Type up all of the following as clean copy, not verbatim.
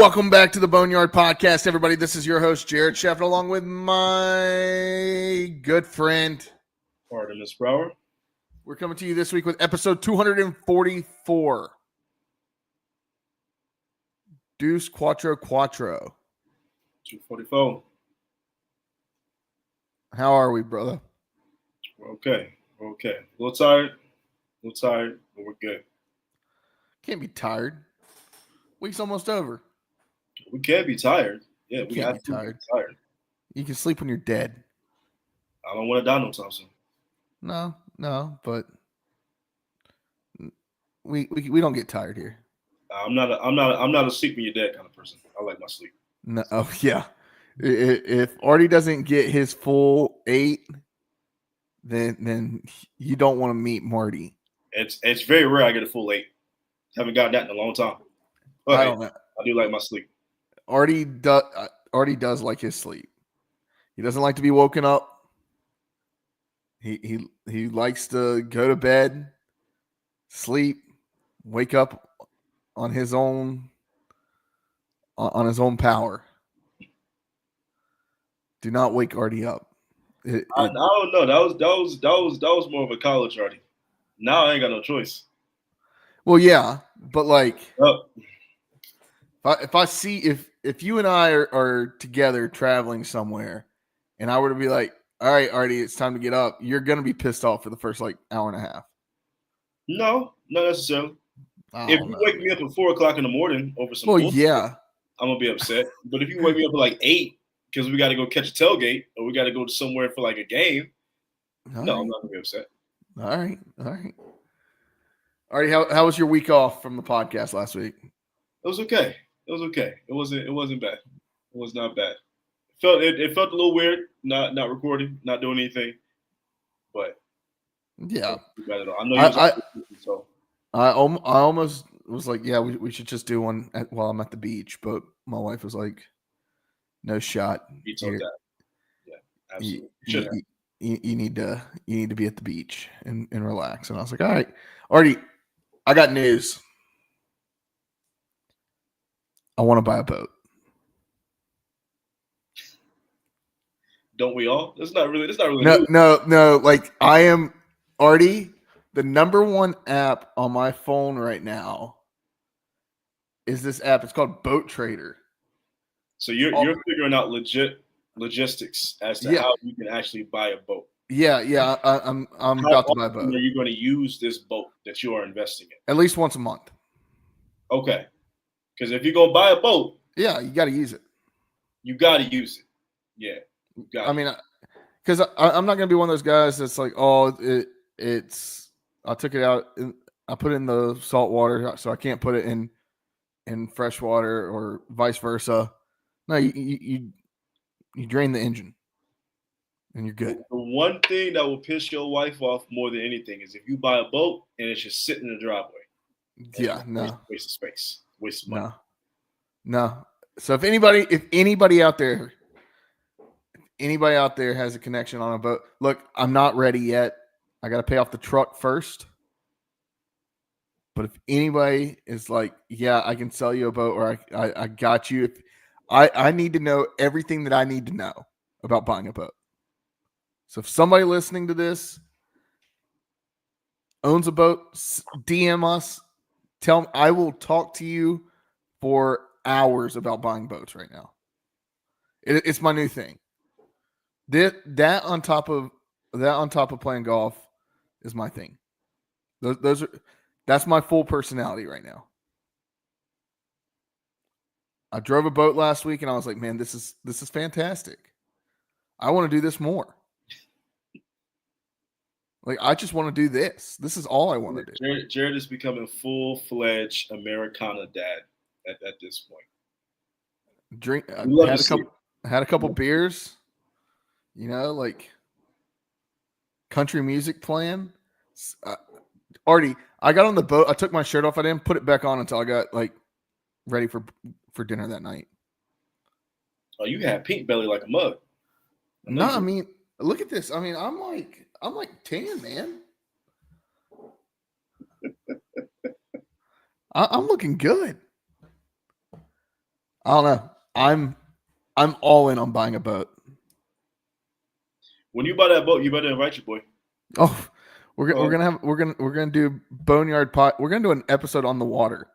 Welcome back to the Boneyard Podcast, everybody. This is your host, Jared Sheffner, along with my good friend, Artemis Brower. We're coming to you this week with episode 244. Deuce Quattro Quattro. 244. How are we, brother? We're okay. A little tired, but we're good. Can't be tired. Week's almost over. We can't be tired. Yeah, we can't have be to tired. be tired. You can sleep when you're dead. I don't want to die no time soon. No, but we don't get tired here. I'm not a sleep when you're dead kind of person. I like my sleep. No, oh yeah. If Artie doesn't get his full 8, then you don't want to meet Marty. It's very rare I get a full 8. Haven't gotten that in a long time. But I don't know. I do like my sleep. Artie does like his sleep. He doesn't like to be woken up. He likes to go to bed, sleep, wake up on his own power. Do not wake Artie up. I don't know. That was more of a college Artie. Now I ain't got no choice. Well, yeah, but like, if you and I are together traveling somewhere, and I were to be like, all right, Artie, it's time to get up, you're gonna be pissed off for the first like hour and a half. No, not necessarily. If you wake me up at 4:00 in the morning over some bullshit, yeah, I'm gonna be upset. But if you wake me up at like 8 because we got to go catch a tailgate or we got to go somewhere for like a game, I'm not gonna be upset. All right. Artie, how was your week off from the podcast last week? It was okay. It wasn't bad. It was not bad. It felt a little weird, not recording, not doing anything, but yeah. I know so. I almost was like, yeah, we should just do one while I'm at the beach, but my wife was like, no shot. You told that. Yeah, absolutely. You need to be at the beach and relax. And I was like, all right, Artie, I got news. I want to buy a boat. Don't we all? That's not really. No. Like, I am, Artie. The number one app on my phone right now is this app. It's called Boat Trader. So you're figuring out logistics as to how you can actually buy a boat. Yeah. I'm about to buy a boat. Are you going to use this boat that you are investing in? At least once a month. Okay. Because if you're going to buy a boat, yeah, you got to use it. You got to use it. Yeah. I mean, because I'm not going to be one of those guys that's like, oh, it's. I took it out. I put it in the salt water, so I can't put it in fresh water or vice versa. No, you drain the engine, and you're good. The one thing that will piss your wife off more than anything is if you buy a boat and it's just sitting in the driveway. Yeah, no. Waste of space. Waste of money. No. So if anybody out there has a connection on a boat, look, I'm not ready yet. I got to pay off the truck first. But if anybody is like, yeah, I can sell you a boat, or I got you. I need to know everything that I need to know about buying a boat. So if somebody listening to this owns a boat, DM us. Tell them I will talk to you for hours about buying boats right now. It's my new thing. That on top of playing golf is my thing. That's my full personality right now. I drove a boat last week and I was like, man, this is fantastic. I want to do this more. Like, I just want to do this. This is all I want to do. Jared is becoming full-fledged Americana dad at this point. Had a couple beers, like country music playing. Artie, I got on the boat. I took my shirt off. I didn't put it back on until I got like ready for dinner that night. Oh, you had pink belly like a mug. No, I mean, look at this. I mean, I'm like tan, man. I'm looking good. I don't know. I'm all in on buying a boat. When you buy that boat, you better invite your boy. Oh, we're gonna do Boneyard pot. We're gonna do an episode on the water.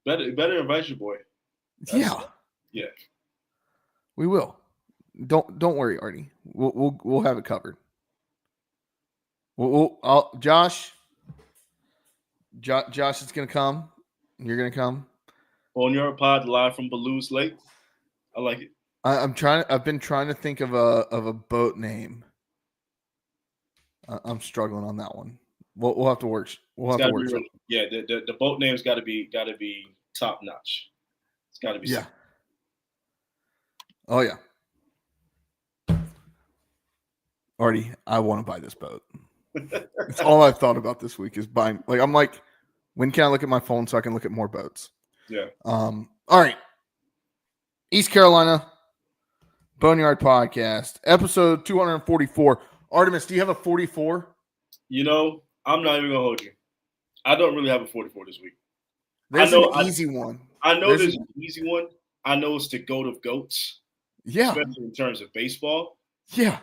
Better invite your boy. Yeah, we will. Don't worry, Artie. We'll have it covered. Josh is gonna come. You're gonna come. Boneyard Pod live from Baloo's Lake. I like it. I've been trying to think of a boat name. I'm struggling on that one. We'll have to work. We'll have to work. Yeah, the boat name's got to be top notch. It's got to be. Yeah. Oh yeah. Artie, I want to buy this boat. It's all I've thought about this week is buying. Like I'm like, when can I look at my phone so I can look at more boats? Yeah. All right. East Carolina Boneyard Podcast, episode 244. Artemis, do you have a 44? You know, I'm not even gonna hold you. I don't really have a 44 this week. There's an easy one. I know there's an easy one. I know it's the GOAT of GOATs. Yeah. Especially in terms of baseball. Yeah.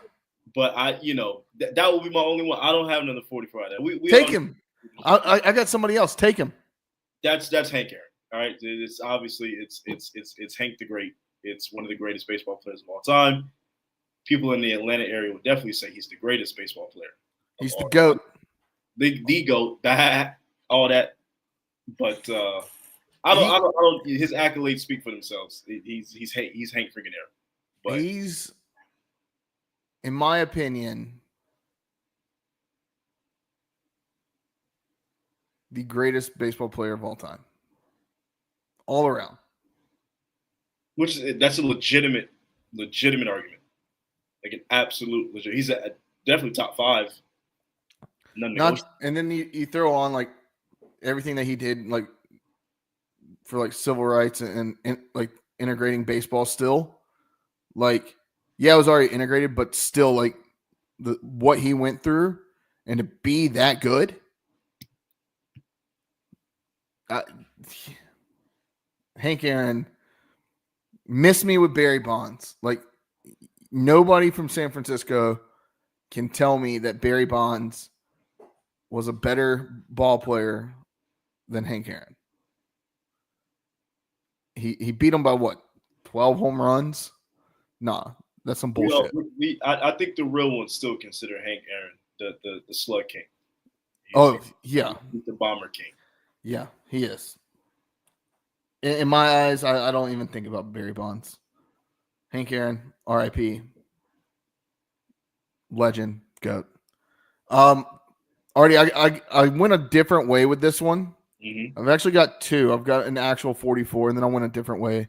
But that will be my only one. I don't have another 44 out there. We take him. I got somebody else. Take him. That's Hank Aaron. All right. It's obviously it's Hank the Great. It's one of the greatest baseball players of all time. People in the Atlanta area would definitely say he's the greatest baseball player. He's the GOAT. The GOAT. All that. But I don't. His accolades speak for themselves. He's Hank freaking Aaron. But he's, in my opinion, the greatest baseball player of all time. All around. That's a legitimate argument. Like an absolute legit. He's definitely top 5. And then you throw on like everything that he did, like for like civil rights and like integrating baseball still. Like, yeah, it was already integrated, but still like what he went through and to be that good. Hank Aaron missed me with Barry Bonds. Like, nobody from San Francisco can tell me that Barry Bonds was a better ball player than Hank Aaron. He beat him by what? 12 home runs? Nah, that's some bullshit. I think the real ones still consider Hank Aaron the slug king. He's the bomber king. Yeah, he is. In my eyes, I don't even think about Barry Bonds. Hank Aaron, R.I.P. Legend, GOAT. Already, I went a different way with this one. Mm-hmm. I've actually got 2. I've got an actual 44, and then I went a different way.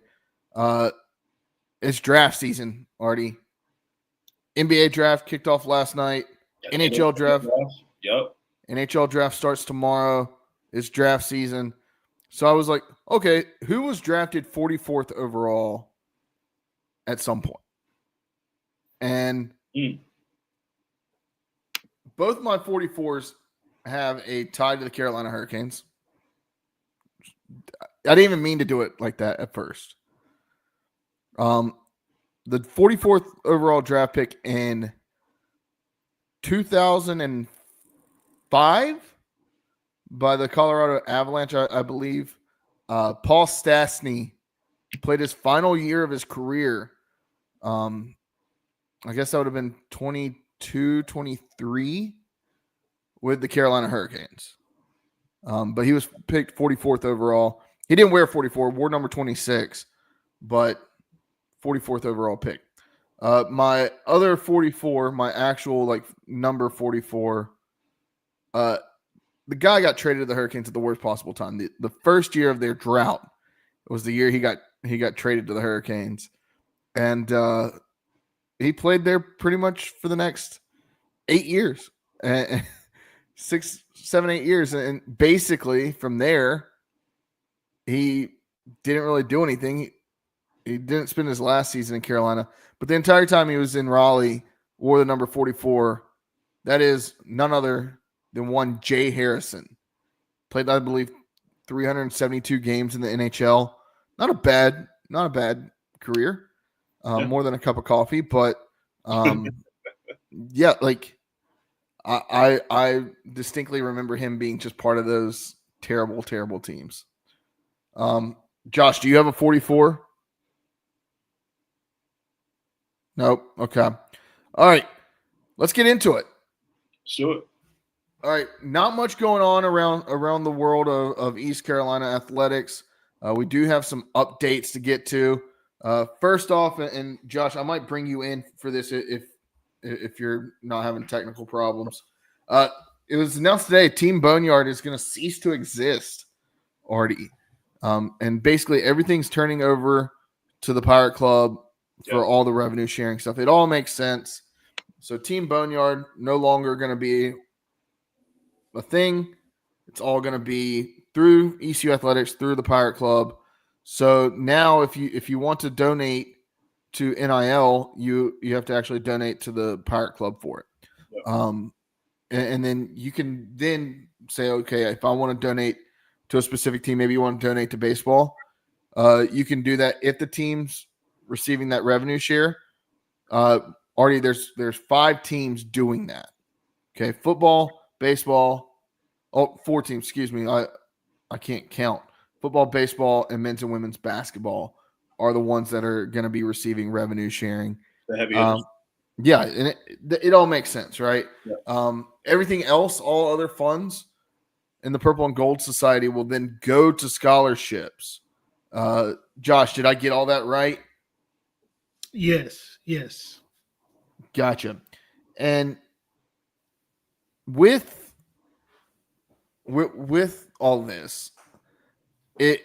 It's draft season, Artie. NBA draft kicked off last night. NHL draft. Yep. NHL draft starts tomorrow. It's draft season. So I was like, okay, who was drafted 44th overall at some point? And both my 44s have a tie to the Carolina Hurricanes. I didn't even mean to do it like that at first. The 44th overall draft pick in 2005 by the Colorado Avalanche, I believe. Paul Stastny played his final year of his career. I guess that would have been 22, 23 with the Carolina Hurricanes. But he was picked 44th overall. He didn't wear 44, wore number 26, but 44th overall pick. My other 44, my actual like number 44, the guy got traded to the Hurricanes at the worst possible time. The first year of their drought was the year he got traded to the Hurricanes. And he played there pretty much for the next 8 years. 6, 7, 8 years. And basically from there, he didn't really do anything. He didn't spend his last season in Carolina. But the entire time he was in Raleigh, wore the number 44. That is none other than one Jay Harrison. Played, I believe, 372 games in the NHL. Not a bad not a bad career. Yeah. More than a cup of coffee, but yeah, like I distinctly remember him being just part of those terrible, terrible teams. Josh, do you have a 44? Nope. Okay. All right. Let's get into it. Sure. All right. Not much going on around the world of East Carolina athletics. We do have some updates to get to. First off, and Josh, I might bring you in for this if you're not having technical problems. It was announced today Team Boneyard is going to cease to exist already. And basically everything's turning over to the Pirate Club for all the revenue sharing stuff. It all makes sense. So Team Boneyard no longer going to be a thing. It's all going to be through ECU Athletics, through the Pirate Club. So now if you want to donate to NIL, you have to actually donate to the Pirate Club for it. And then you can then say, okay, if I want to donate to a specific team, maybe you want to donate to baseball, you can do that if the team's receiving that revenue share. Already there's 5 teams doing that. Okay, football, baseball, 4 teams, excuse me. I can't count. Football, baseball, and men's and women's basketball are the ones that are going to be receiving revenue sharing. The heavy yeah, and it all makes sense, right? Yeah. Everything else, all other funds in the Purple and Gold Society will then go to scholarships. Josh, did I get all that right? Yes. Gotcha. And with all this, this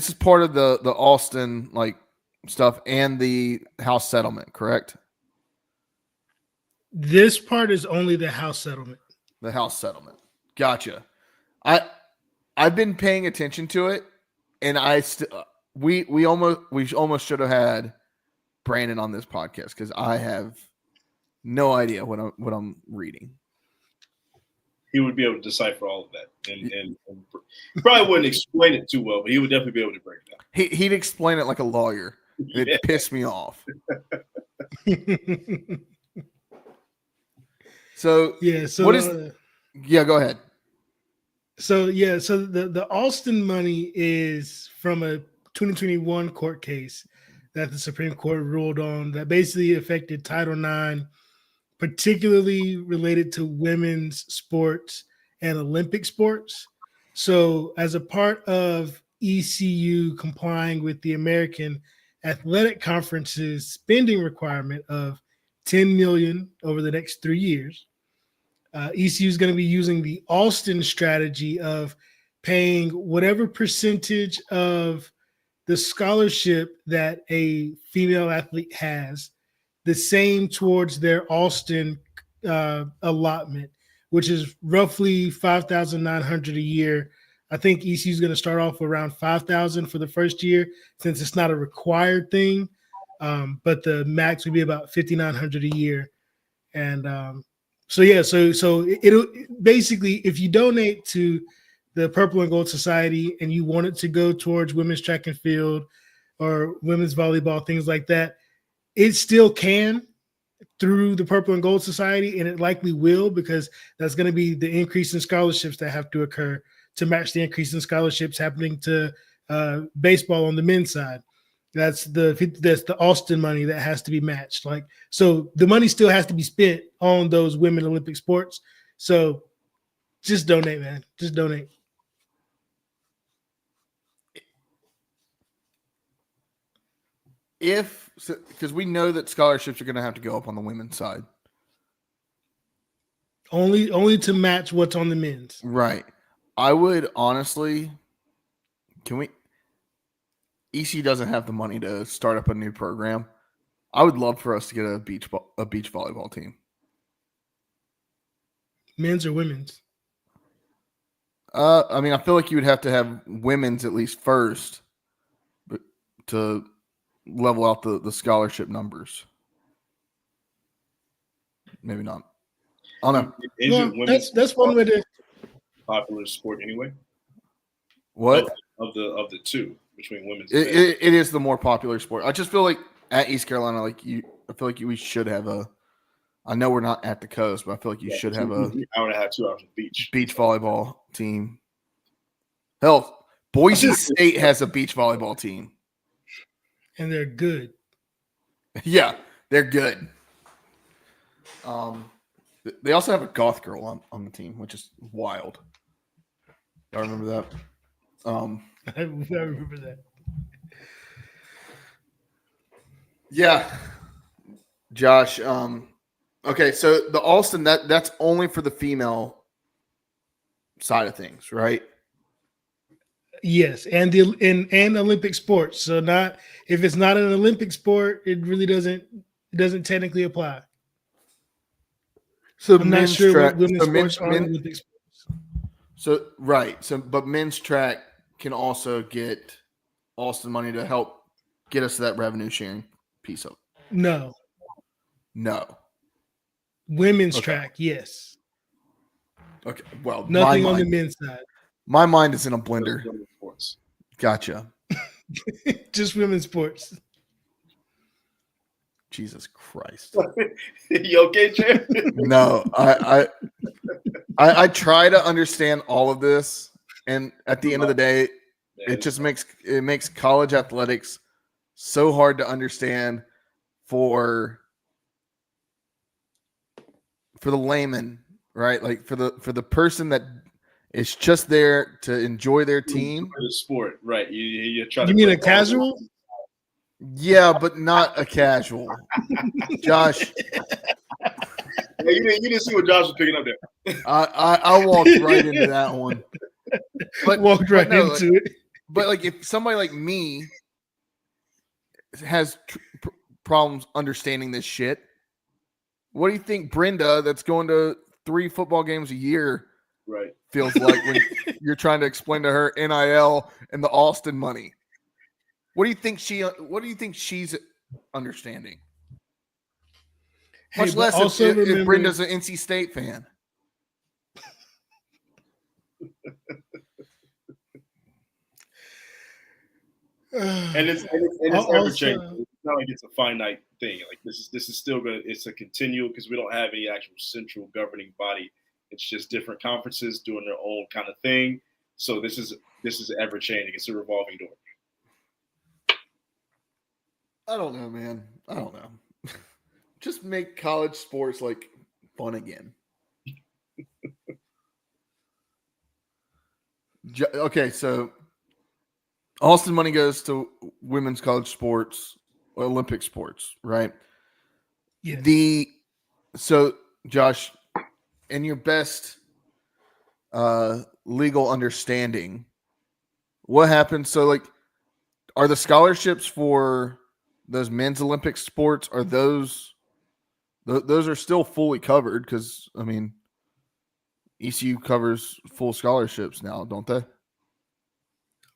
is part of the Austin like stuff and the house settlement, correct? This part is only the house settlement. The house settlement. Gotcha. I've been paying attention to it, and we almost should have had Brandon on this podcast because I have no idea what I'm reading. He would be able to decipher all of that, and he probably wouldn't explain it too well, but he would definitely be able to break it down. He'd explain it like a lawyer. It pissed me off. So what is? Yeah, go ahead. So the Alston money is from a 2021 court case that the Supreme Court ruled on that basically affected Title IX, particularly related to women's sports and Olympic sports. So as a part of ECU complying with the American Athletic Conference's spending requirement of $10 million over the next 3 years, ECU is going to be using the Alston strategy of paying whatever percentage of the scholarship that a female athlete has, the same towards their Alston allotment, which is roughly $5,900 a year. I think ECU is going to start off around $5,000 for the first year, since it's not a required thing. But the max would be about $5,900 a year. And so it'll basically, if you donate to the Purple and Gold Society and you want it to go towards women's track and field or women's volleyball, things like that, it still can through the Purple and Gold Society, and it likely will, because that's going to be the increase in scholarships that have to occur to match the increase in scholarships happening to baseball on the men's side. That's the Alston money that has to be matched. Like, so the money still has to be spent on those women Olympic sports. So just donate, man. Just donate. Because we know that scholarships are going to have to go up on the women's side. Only to match what's on the men's. Right. I would honestly, EC doesn't have the money to start up a new program. I would love for us to get a beach volleyball team. Men's or women's? I mean, I feel like you would have to have women's at least first, but to level out the scholarship numbers. Maybe not. I don't know. Well, that's one way to popular sport anyway. What of the two? between women's and men's. It is the more popular sport. I just feel like at East Carolina, I feel like we should have a. I know we're not at the coast, but I feel like you should have a hour and a half, 2 hours of beach volleyball team. Hell, Boise State has a beach volleyball team, and they're good. Yeah, they're good. They also have a goth girl on the team, which is wild. I remember that. I remember that. Yeah, Josh. Okay, so the Alston that's only for the female side of things, right? Yes, and and Olympic sports. So not if it's not an Olympic sport, it really doesn't technically apply. So I'm not sure what women's sports are Olympic sports. So right. So but men's track can also get Alston money to help get us to that revenue sharing piece of it. No. Women's track, yes. Okay. Well, nothing on the men's side. My mind is in a blender. Gotcha. Just women's sports. Jesus Christ. You okay, Jay? No, I try to understand all of this, and at the end of the day, it just makes college athletics so hard to understand for the layman, right? Like for the person that is just there to enjoy their team. The sport, right? You try. You mean a casual? Yeah, but not a casual. Josh. Yeah, you didn't see what Josh was picking up there. I walked right into that one. But walked right into it. But like if somebody like me has problems understanding this shit, what do you think Brenda, that's going to 3 football games a year, right, feels like when you're trying to explain to her NIL and the Alston money? What do you think she's understanding? Much less if Brenda's an NC State fan. And it's ever changing. It's not like it's a finite thing. Like this is still good. It's a continual because we don't have any actual central governing body. It's just different conferences doing their own kind of thing. So this is ever changing. It's a revolving door. I don't know, man. I don't know. Just make college sports like fun again. Okay, so Alston money goes to women's college sports, Olympic sports, right? Yeah. So Josh, in your best legal understanding, what happens? So like, are the scholarships for those men's Olympic sports, are those are still fully covered? Because I mean, ECU covers full scholarships now, don't they?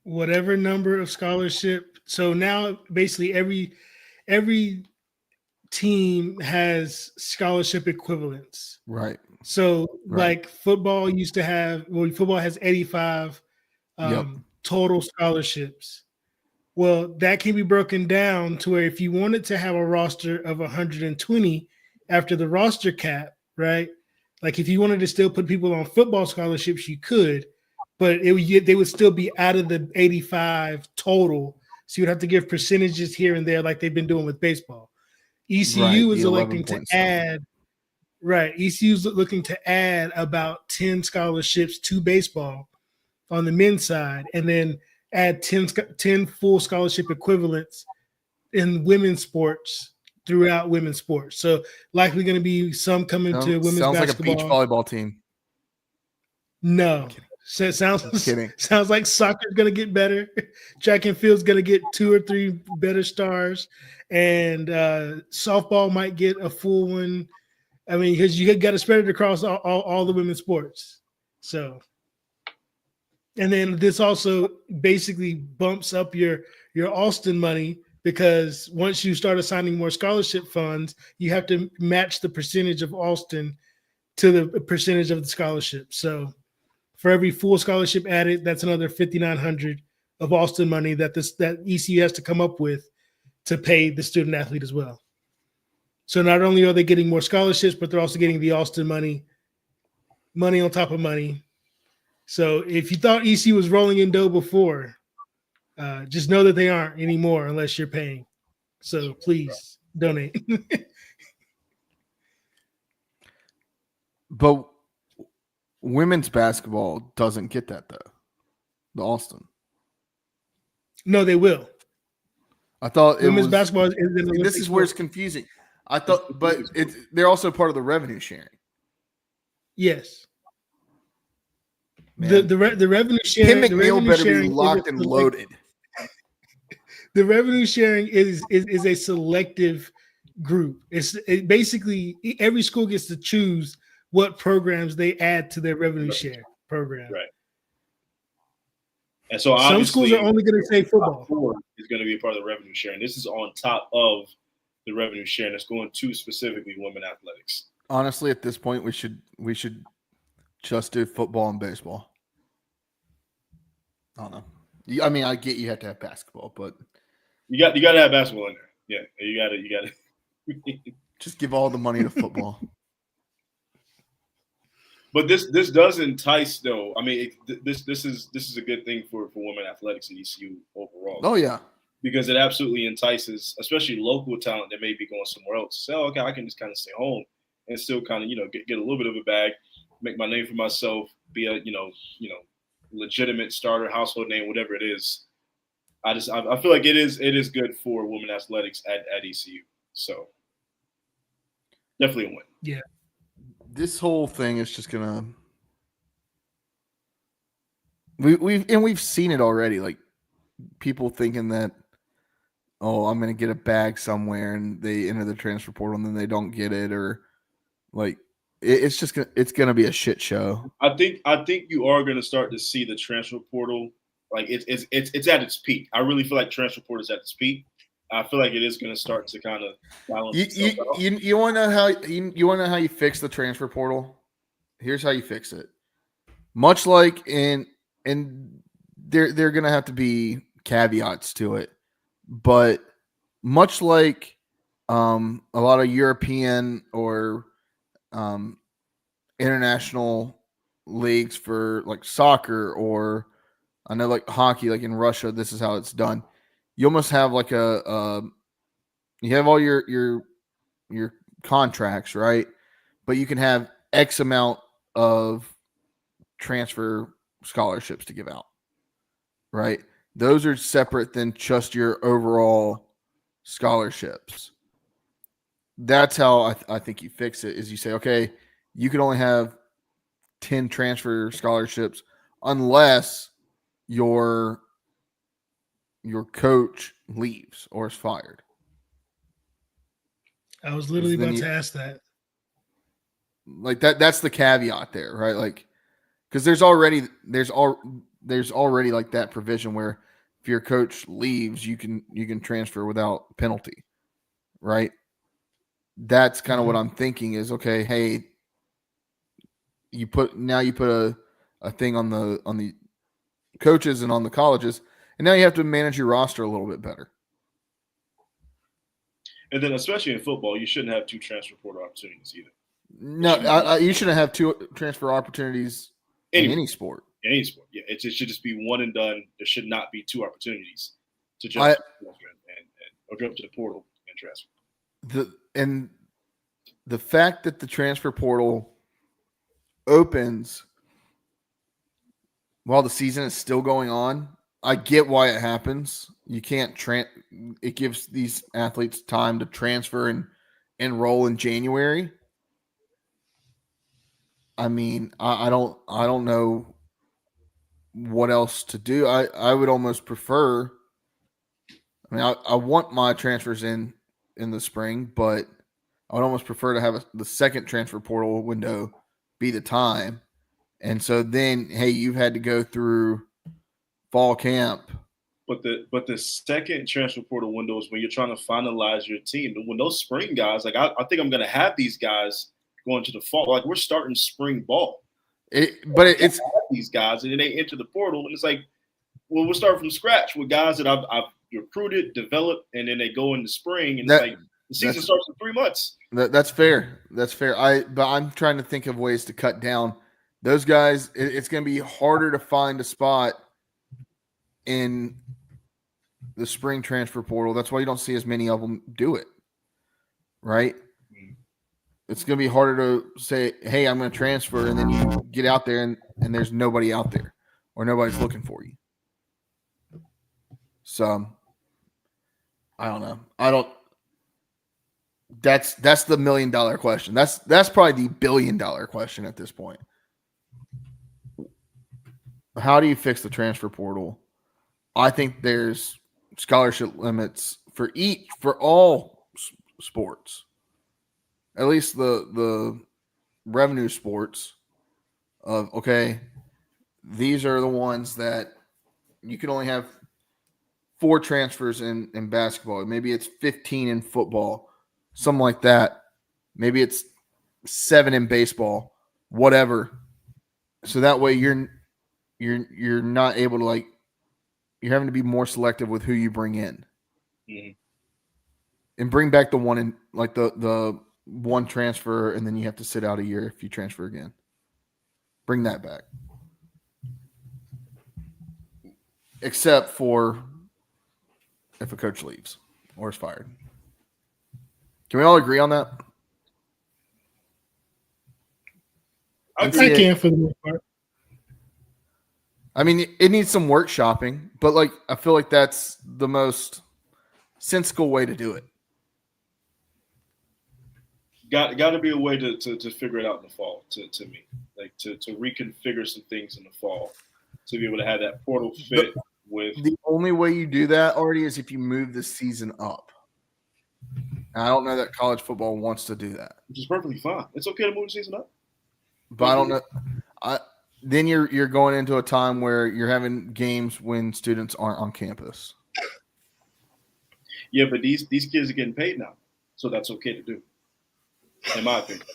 Whatever number of scholarship. So now basically every team has scholarship equivalents. Right. So like football used to have, football has 85 total scholarships. Well, that can be broken down to where if you wanted to have a roster of 120 after the roster cap, right? Like if you wanted to still put people on football scholarships, you could, but they would still be out of the 85 total. So you'd have to give percentages here and there like they've been doing with baseball. ECU is electing to add, ECU's looking to add about 10 scholarships to baseball on the men's side, and then add 10 full scholarship equivalents in women's sports throughout women's sports. So likely going to be some coming to women's sounds basketball. Sounds like a beach volleyball team. No. So it sounds like soccer's going to get better. Track and field's going to get 2 or 3 better stars. And softball might get a full one. I mean, because you got to spread it across all the women's sports. So, and then this also basically bumps up your Alston money, because once you start assigning more scholarship funds, you have to match the percentage of Alston to the percentage of the scholarship. So for every full scholarship added, that's another $5,900 of Austin money that ECU has to come up with to pay the student athlete as well. So not only are they getting more scholarships, but they're also getting the Austin money on top of money. So if you thought ECU was rolling in dough before, just know that they aren't anymore unless you're paying. So please donate. But women's basketball doesn't get that though. The Austin. No, they will. I thought women's basketball is an Olympic this is where it's sport. confusing. I thought, but they're also part of the revenue sharing. Yes. Man. The revenue sharing. Tim McNeil better be locked and loaded. The revenue sharing is a selective group. It basically every school gets to choose what programs they add to their revenue share program. Right. And so some schools are only going to say football is going to be a part of the revenue sharing. This is on top of the revenue sharing that's going to specifically women athletics. Honestly, at this point, we should just do football and baseball. I don't know. I mean, I get you have to have basketball, but you got to have basketball in there. Yeah, you got to. Just give all the money to football. But this does entice, though. I mean, this is a good thing for women athletics at ECU overall. Oh yeah, because it absolutely entices, especially local talent that may be going somewhere else. So okay, I can just kind of stay home and still kind of get a little bit of a bag, make my name for myself, be a legitimate starter, household name, whatever it is. I feel like it is good for women athletics at ECU. So definitely a win. Yeah. This whole thing is just gonna. We've seen it already. Like people thinking that, oh, I'm gonna get a bag somewhere, and they enter the transfer portal and then they don't get it, or like it's gonna be a shit show. I think you are gonna start to see the transfer portal like it's at its peak. I really feel like transfer portal is at its peak. I feel like it is going to start to kind of balance itself out. You want to know how you fix the transfer portal? Here's how you fix it. Much like and there going to have to be caveats to it, but much like a lot of European or international leagues for like soccer, or I know like hockey, like in Russia, this is how it's done. You almost have like you have all your contracts, right? But you can have X amount of transfer scholarships to give out, right? Those are separate than just your overall scholarships. That's how I think you fix it, is you say, okay, you can only have 10 transfer scholarships unless your coach leaves or is fired. I was literally about to ask that. Like that's the caveat there, right? Like, because there's already like that provision where if your coach leaves, you can transfer without penalty, right? That's kind of what I'm thinking is, okay, hey, you put a thing on the coaches and on the colleges, and now you have to manage your roster a little bit better. And then, especially in football, you shouldn't have 2 transfer portal opportunities either. No, you shouldn't have 2 transfer opportunities in any sport. In any sport, yeah. It should just be one and done. There should not be 2 opportunities to jump or jump to the portal and transfer. The fact that the transfer portal opens while the season is still going on, I get why it happens. You can't it gives these athletes time to transfer and enroll in January. I mean, I don't know what else to do. I would almost prefer. I mean, I want my transfers in the spring, but I would almost prefer to have the second transfer portal window be the time. And so then, hey, you've had to go through fall camp. But the second transfer portal window is when you're trying to finalize your team. When those spring guys, like I think I'm going to have these guys going to the fall. Like we're starting spring ball. It's these guys, and then they enter the portal, and it's like Well, we'll start from scratch with guys that I've recruited, developed, and then they go in the spring, and it's like the season starts in 3 months. That's fair. That's fair. But I'm trying to think of ways to cut down those guys. It's going to be harder to find a spot in the spring transfer portal. That's why you don't see as many of them do it, right? It's going to be harder to say, hey, I'm going to transfer, and then you get out there and there's nobody out there or nobody's looking for you. So I don't know. That's the $1 million question. That's probably the $1 billion question at this point. How do you fix the transfer portal? I think there's scholarship limits for all sports. At least the revenue sports of, okay, these are the ones that you can only have 4 transfers in basketball. Maybe it's 15 in football, something like that. Maybe it's 7 in baseball, whatever. So that way you're not able to, you're having to be more selective with who you bring in. Mm-hmm. And bring back the one in, the one transfer, and then you have to sit out a year if you transfer again. Bring that back. Except for if a coach leaves or is fired. Can we all agree on that? I can for the most part. I mean, it needs some workshopping, but I feel like that's the most sensible way to do it. Got to be a way to figure it out in the fall. To me, to reconfigure some things in the fall to be able to have that portal fit with. The only way you do that already is if you move the season up. And I don't know that college football wants to do that, which is perfectly fine. It's okay to move the season up, but I don't know. Then you're going into a time where you're having games when students aren't on campus. Yeah, but these kids are getting paid now, so that's okay to do. In my opinion.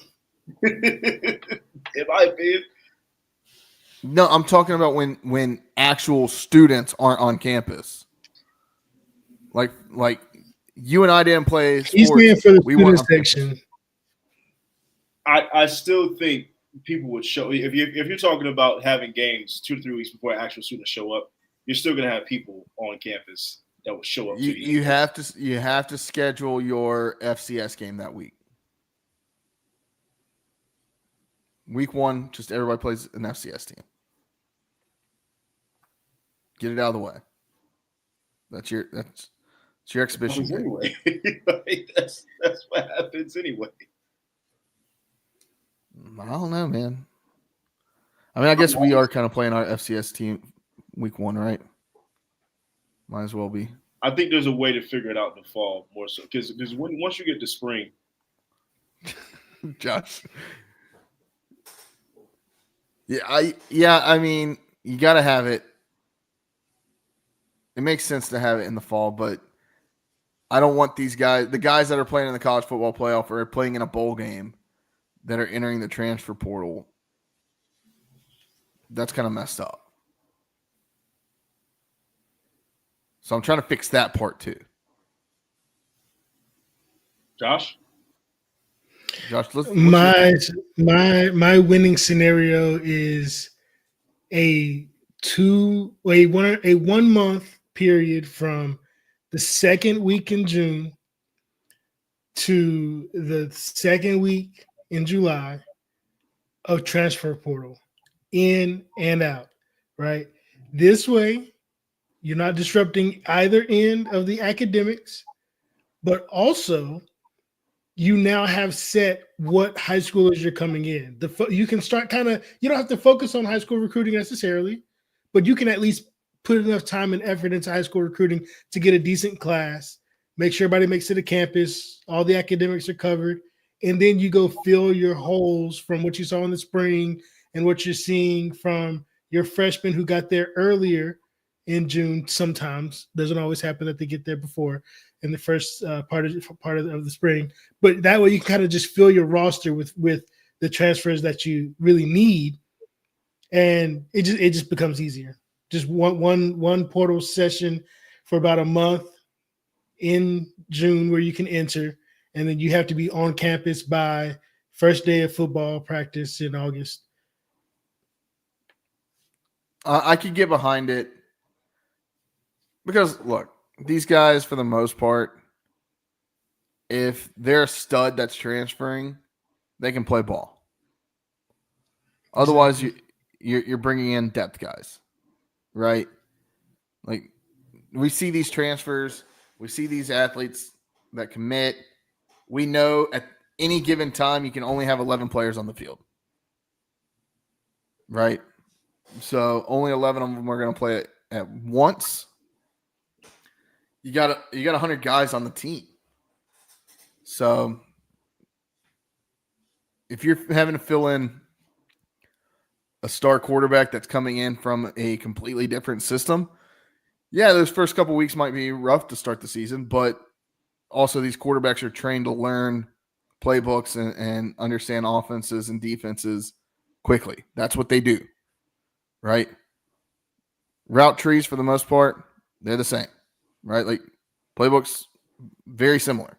In my opinion. No, I'm talking about when actual students aren't on campus. Like you and I didn't play sports. He's paying for the student section. I still think people would show if you're talking about having games 2 to 3 weeks before actual students show up, you're still gonna have people on campus that will show up. You have to schedule your FCS game that week. Week 1, just everybody plays an FCS team. Get it out of the way. That's your exhibition game. Anyway. that's what happens anyway. I don't know, man. I mean, I guess we are kind of playing our FCS team week 1, right? Might as well be. I think there's a way to figure it out in the fall more so because once you get to spring, Josh. I mean, you got to have it. It makes sense to have it in the fall, but I don't want the guys that are playing in the college football playoff or playing in a bowl game that are entering the transfer portal. That's kind of messed up. So I'm trying to fix that part too. Josh, my winning scenario is a 1 month period from the second week in June to the second week in July of transfer portal in and out, right? This way, you're not disrupting either end of the academics, but also you now have set what high schoolers you're coming in. You can start you don't have to focus on high school recruiting necessarily, but you can at least put enough time and effort into high school recruiting to get a decent class, make sure everybody makes it to campus, all the academics are covered, and then you go fill your holes from what you saw in the spring and what you're seeing from your freshmen who got there earlier in June. Sometimes doesn't always happen that they get there before in the first part of the spring, but that way you kind of just fill your roster with the transfers that you really need, and it just becomes easier. just one portal session for about a month in June where you can enter, and then you have to be on campus by first day of football practice in August. I could get behind it because, look, these guys, for the most part, if they're a stud that's transferring, they can play ball. Otherwise, you're bringing in depth guys, right? Like, we see these transfers, we see these athletes that commit. We know at any given time you can only have 11 players on the field, right? So only 11 of them are going to play at once. You got 100 guys on the team. So if you're having to fill in a star quarterback that's coming in from a completely different system, yeah, those first couple weeks might be rough to start the season, but also these quarterbacks are trained to learn playbooks and understand offenses and defenses quickly. That's what they do, right? Route trees, for the most part, they're the same, right? Like, playbooks, very similar.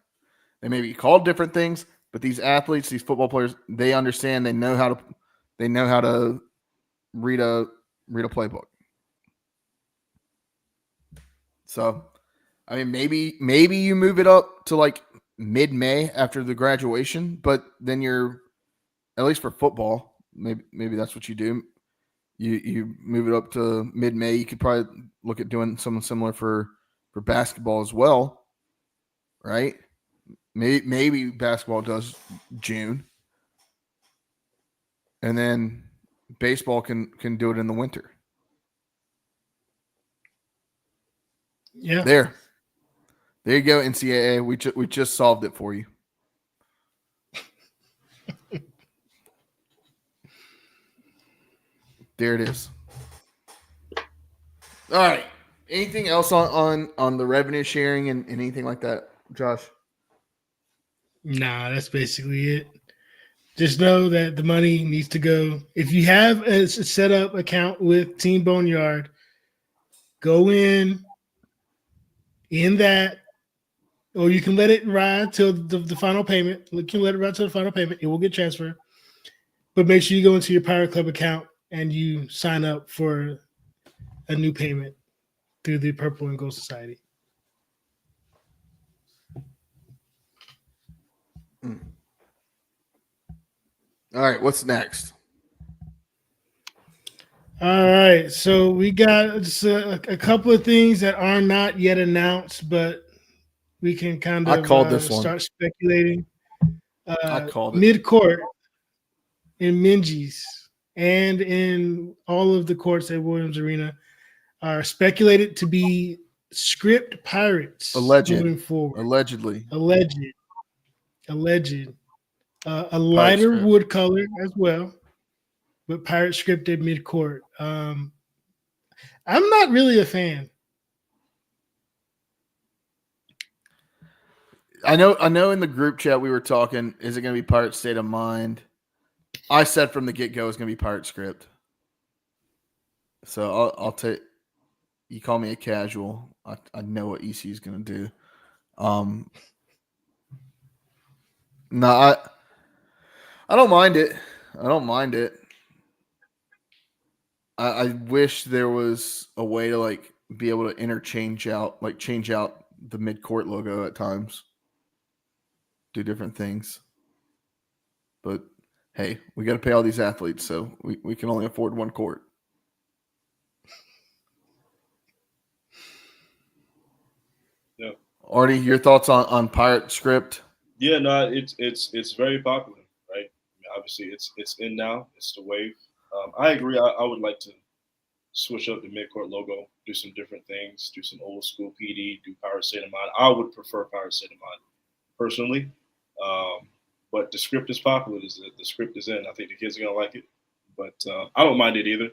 They may be called different things, but these athletes, these football players, they understand. They know how to read a playbook. So, I mean, maybe you move it up to like mid-May after the graduation, but then you're, at least for football, maybe that's what you do. You move it up to mid-May. You could probably look at doing something similar for basketball as well, right? Maybe basketball does June, and then baseball can do it in the winter. Yeah, there you go, NCAA. We just solved it for you. There it is. All right. Anything else on the revenue sharing and anything like that, Josh? Nah, that's basically it. Just know that the money needs to go. If you have a set up account with Team Boneyard, go in that, or you can let it ride till the final payment. You can let it ride till the final payment. It will get transferred. But make sure you go into your Pirate Club account and you sign up for a new payment through the Purple and Gold Society. All right, what's next? All right, so we got just a couple of things that are not yet announced, but we can kind of start speculating. I called it. Mid-court in Minges and in all of the courts at Williams Arena are speculated to be script pirates moving forward. Allegedly. A lighter wood color as well, but pirate scripted mid-court. I'm not really a fan. I know in the group chat we were talking, is it going to be Pirate State of Mind? I said from the get-go it's going to be Pirate Script. So I'll take, you call me a casual. I know what EC is going to do. No, I don't mind it. I wish there was a way to like be able to change out the mid-court logo at times. Do different things. But hey, we got to pay all these athletes, so we can only afford one court. Yeah. Artie, your thoughts on Pirate Script? Yeah, no, it's very popular, right? I mean, obviously, it's in now. It's the wave. I agree. I would like to switch up the midcourt logo, do some different things, do some old school PD, do Pirate State of Mind. I would prefer Pirate State of Mind personally, but the script is popular. The script is in. I think the kids are gonna like it, but I don't mind it either.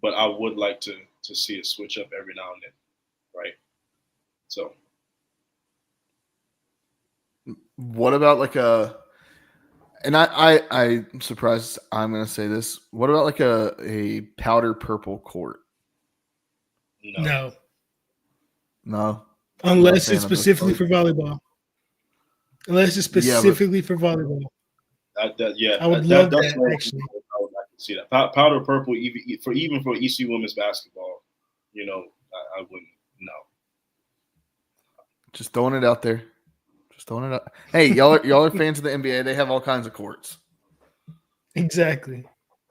But I would like to see it switch up every now and then, right? So. What about like and I'm surprised I'm going to say this. What about like a powder purple court? No. Unless it's specifically for volleyball. Unless it's specifically for volleyball. I would love that, actually. I would like to see that. Powder purple, even for ECU women's basketball, I wouldn't. No. Just throwing it out there. Hey, y'all are fans of the NBA. They have all kinds of courts. Exactly.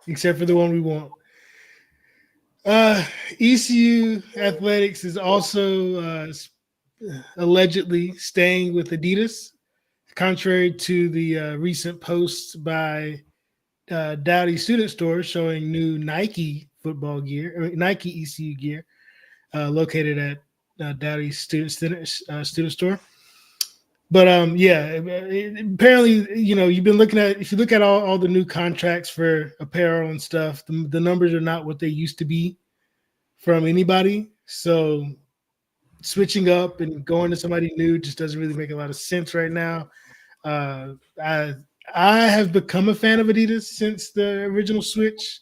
Except for the one we want. ECU Athletics is also allegedly staying with Adidas, contrary to the recent posts by Dowdy Student Store showing new Nike football gear, or Nike ECU gear, located at Dowdy Student Store. But apparently, you've been looking at, if you look at all the new contracts for apparel and stuff, the numbers are not what they used to be from anybody. So switching up and going to somebody new just doesn't really make a lot of sense right now. I have become a fan of Adidas since the original switch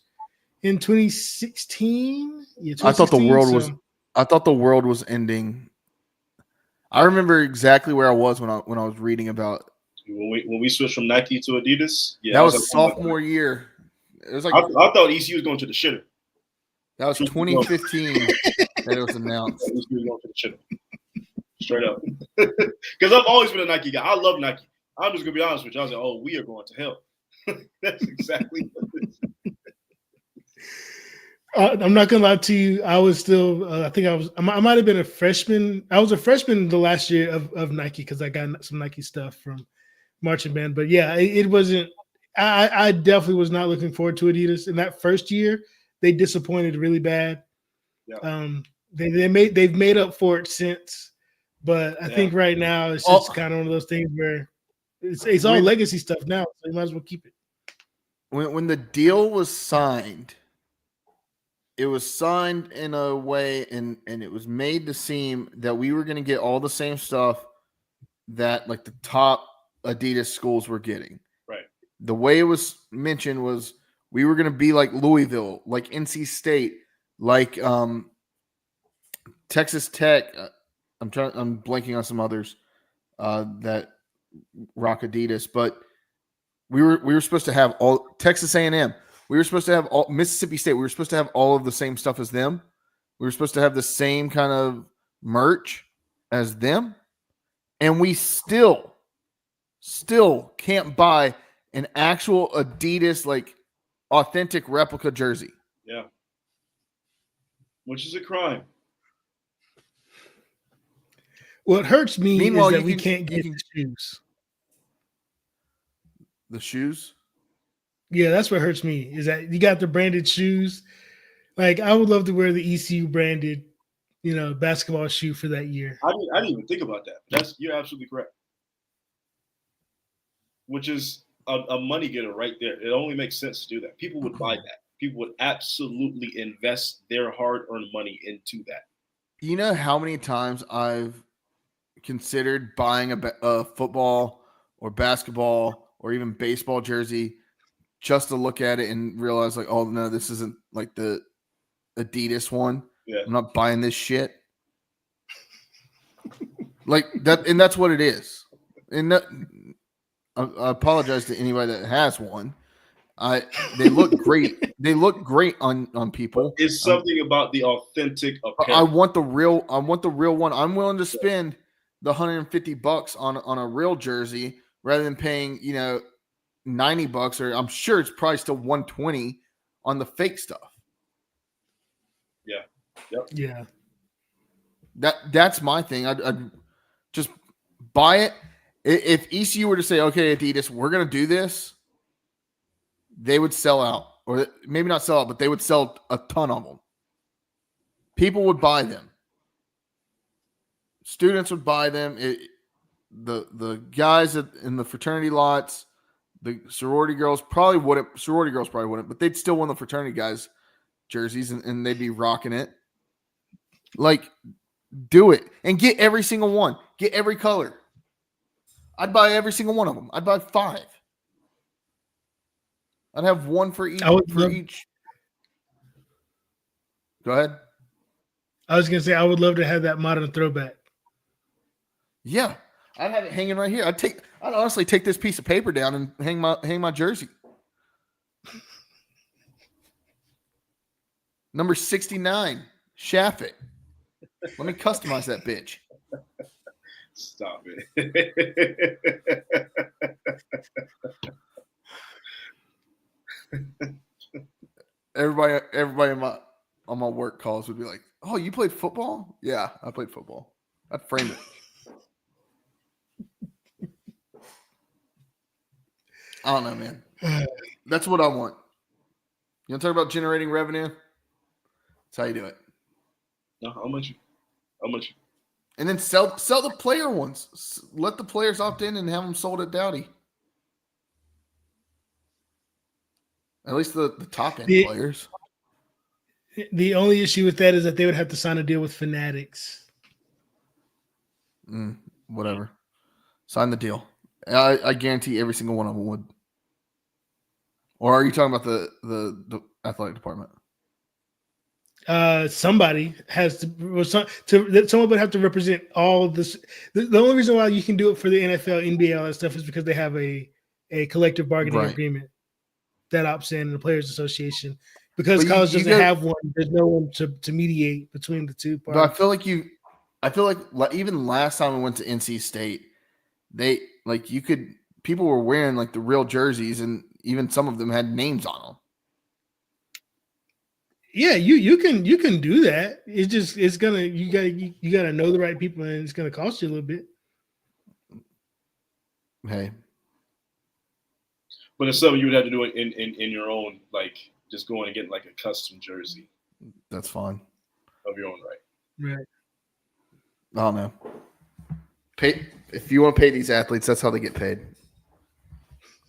in 2016. Yeah, 2016, I thought the world was ending. I remember exactly where I was when I was reading about when we switched from Nike to Adidas. Yeah, that was sophomore year. It was like I thought ECU was going to the shitter. That was 2015 that it was announced. ECU was going to the shitter. Straight up, because I've always been a Nike guy. I love Nike. I'm just gonna be honest with you. I was like, oh, we are going to hell. That's exactly what it is. I'm not gonna lie to you. I was still. I might have been a freshman. I was a freshman the last year of Nike because I got some Nike stuff from marching band. But yeah, it wasn't. I definitely was not looking forward to Adidas. In that first year, they disappointed really bad. Yeah. They've made up for it since. But I think right now it's just kind of one of those things where it's all legacy stuff now. So you might as well keep it. When the deal was signed. It was signed in a way and it was made to seem that we were going to get all the same stuff that like the top Adidas schools were getting. Right. The way it was mentioned was we were going to be like Louisville, like NC State, like Texas Tech. I'm blanking on some others that rock Adidas, but we were supposed to have all Texas A&M. We were supposed to have all Mississippi State. We were supposed to have all of the same stuff as them. We were supposed to have the same kind of merch as them. And we still can't buy an actual Adidas, like authentic replica jersey. Yeah. Which is a crime. What hurts me is that we can't get the shoes. The shoes? Yeah, that's what hurts me is that you got the branded shoes. Like I would love to wear the ECU branded, basketball shoe for that year. I didn't even think about that. You're absolutely correct. Which is a money getter right there. It only makes sense to do that. People would buy that. People would absolutely invest their hard-earned money into that. You know how many times I've considered buying a football or basketball or even baseball jersey just to look at it and realize like, oh no, this isn't like the Adidas one. Yeah. I'm not buying this shit. Like that, and that's what it is. And that, I apologize to anybody that has one. They look great. They look great on people. It's something about the authentic apparel. I want the real one. I'm willing to spend the $150 on a real jersey rather than paying, $90, or I'm sure it's probably still $120 on the fake stuff. Yeah. Yep. Yeah. That's my thing. I'd just buy it. If ECU were to say, okay, Adidas, we're going to do this, they would sell out. Or maybe not sell out, but they would sell a ton of them. People would buy them. Students would buy them. The guys in the fraternity lots, the sorority girls probably wouldn't, but they'd still want the fraternity guys' jerseys and they'd be rocking it. Like, do it and get every single one. Get every color. I'd buy every single one of them. I'd buy 5. I'd have one for each. Go ahead. I was gonna say I would love to have that modern throwback. Yeah, I'd have it hanging right here. I'd honestly take this piece of paper down and hang my jersey. Number 69, Shaft it. Let me customize that bitch. Stop it. Everybody on my work calls would be like, "Oh, you played football?" Yeah, I played football. I'd frame it. I don't know, man. That's what I want. You want to talk about generating revenue? That's how you do it. No, how much? And then sell the player ones. Let the players opt in and have them sold at Dowdy. At least the top end players. The only issue with that is that they would have to sign a deal with Fanatics. Whatever. Sign the deal. I guarantee every single one of them would. Or are you talking about the athletic department? Somebody has someone would have to represent all this. The only reason why you can do it for the NFL, NBA, all that stuff is because they have a collective bargaining agreement that opts in the Players Association. Because college doesn't have one, there's no one to mediate between the two parties. But I feel like even last time we went to NC State, people were wearing like the real jerseys, and even some of them had names on them. Yeah, you can do that. You gotta know the right people, and it's gonna cost you a little bit. Hey, but it's something you would have to do it in your own, like just going and getting like a custom jersey. That's fine. Of your own right. Right. I don't know. If you want to pay these athletes, that's how they get paid.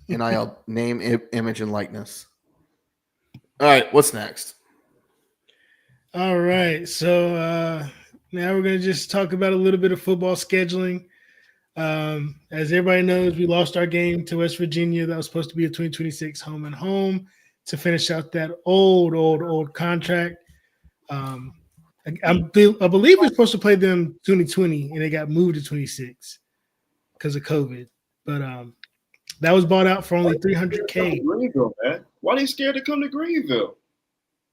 NIL, name, image, and likeness. All right, what's next? All right, so now we're going to just talk about a little bit of football scheduling. As everybody knows, we lost our game to West Virginia. That was supposed to be a 2026 home and home to finish out that old contract. I believe we're supposed to play them 2020, and they got moved to 26 because of COVID. But that was bought out for only $300K. Greenville, man. Why are they scared to come to Greenville?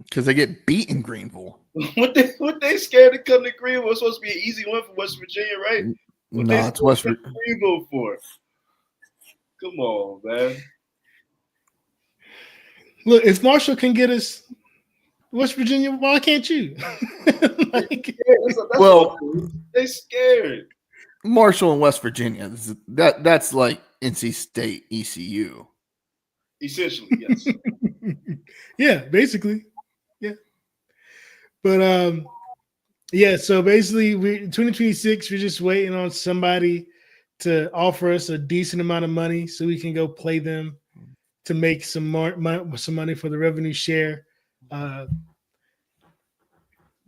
Because they get beat in Greenville. What they scared to come to Greenville? It's supposed to be an easy one for West Virginia, right? No, it's West Virginia. Greenville for? Come on, man. Look, if Marshall can get us West Virginia, why can't you? They scared. Marshall and West Virginia. That's like NC State, ECU. Essentially, yes. Yeah, basically. Yeah. But so basically 2026, we're just waiting on somebody to offer us a decent amount of money so we can go play them to make some money for the revenue share.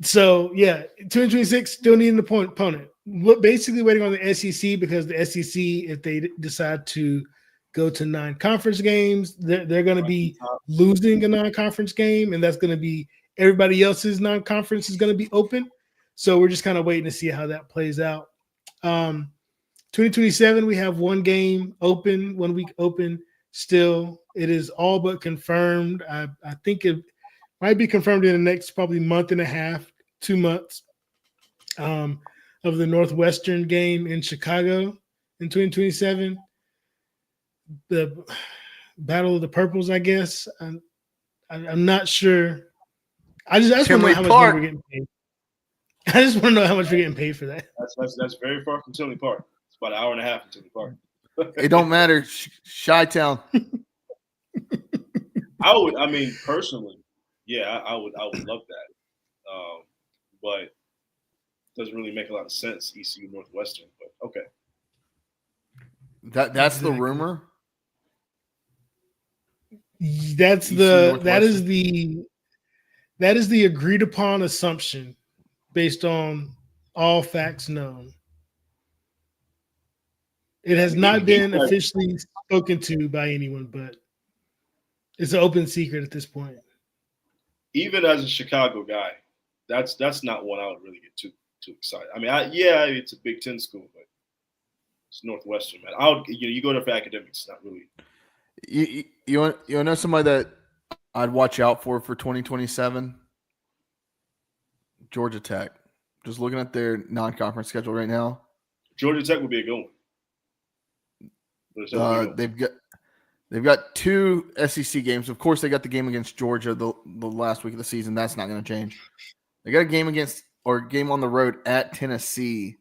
So yeah, 2026 still need an opponent. We're basically waiting on the SEC because the SEC, if they decide to go to 9 conference games, they're going to be losing a non-conference game, and that's going to be everybody else's non-conference is going to be open. So we're just kind of waiting to see how that plays out. 2027, we have 1 game open, 1 week open. Still, it is all but confirmed. I think it might be confirmed in the next probably month and a half, 2 months, of the Northwestern game in Chicago in 2027. The Battle of the Purples, I guess. I'm not sure. I just want to know how much money we're getting paid. I just want to know how much we're getting paid for that. That's very far from Tinley Park. It's about an hour and a half from Tinley Park. It don't matter. Chi-Town. Personally, yeah, I would love that. But it doesn't really make a lot of sense, ECU Northwestern, but okay. That's the rumor. That is the agreed upon assumption based on all facts known. It has not been officially spoken to by anyone, but it's an open secret at this point. Even as a Chicago guy, that's not one I would really get too excited. I mean, it's a Big Ten school, but it's Northwestern, man. You go there for academics, not really. You want to know somebody that I'd watch out for 2027? Georgia Tech. Just looking at their non-conference schedule right now. Georgia Tech would be a good one. They've got 2 SEC games. Of course, they got the game against Georgia the last week of the season. That's not going to change. They got a game game on the road at Tennessee,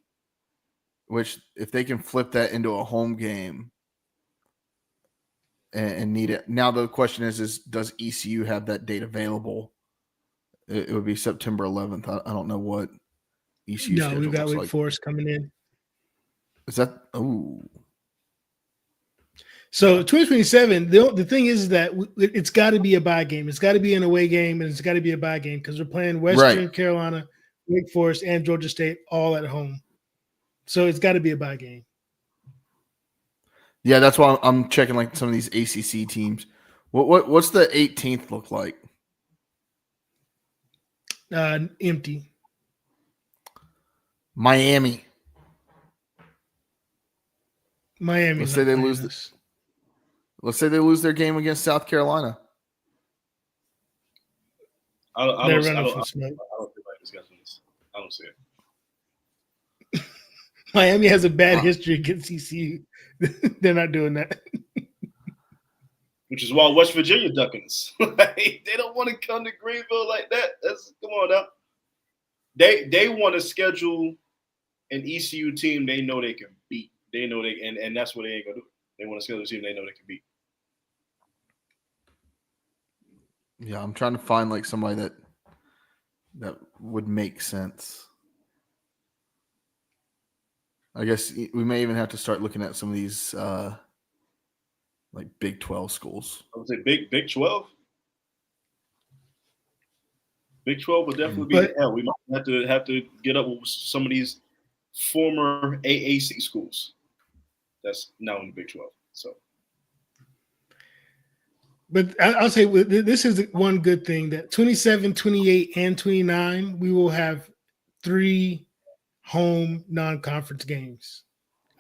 which if they can flip that into a home game and need it. Now the question is does ECU have that date available? It would be September 11th. I don't know what ECU schedule we've got looks Wake Forest coming in. Is that – oh. So 2027, the thing is that it's got to be a bye game. It's got to be an away game, and it's got to be a bye game because we're playing Western Carolina, Wake Forest, and Georgia State all at home. So it's got to be a bye game. Yeah, that's why I'm checking like some of these ACC teams. What's the 18th look like? Empty. Miami. Let's say they lose this. Let's say they lose their game against South Carolina. I don't see it. Miami has a bad history against ECU. They're not doing that. Which is why West Virginia ducking us. They don't want to come to Greenville like that. Come on now. They want to schedule an ECU team they know they can beat. They know and that's what they ain't gonna do. They want to schedule a team they know they can beat. Yeah, I'm trying to find like somebody that would make sense. I guess we may even have to start looking at some of these like Big 12 schools. I would say Big 12. Big 12 would definitely be hell. We might have to get up with some of these former AAC schools that's now in the Big 12. So. But I'll say this is one good thing that 27, 28, and 29, we will have 3 home non-conference games.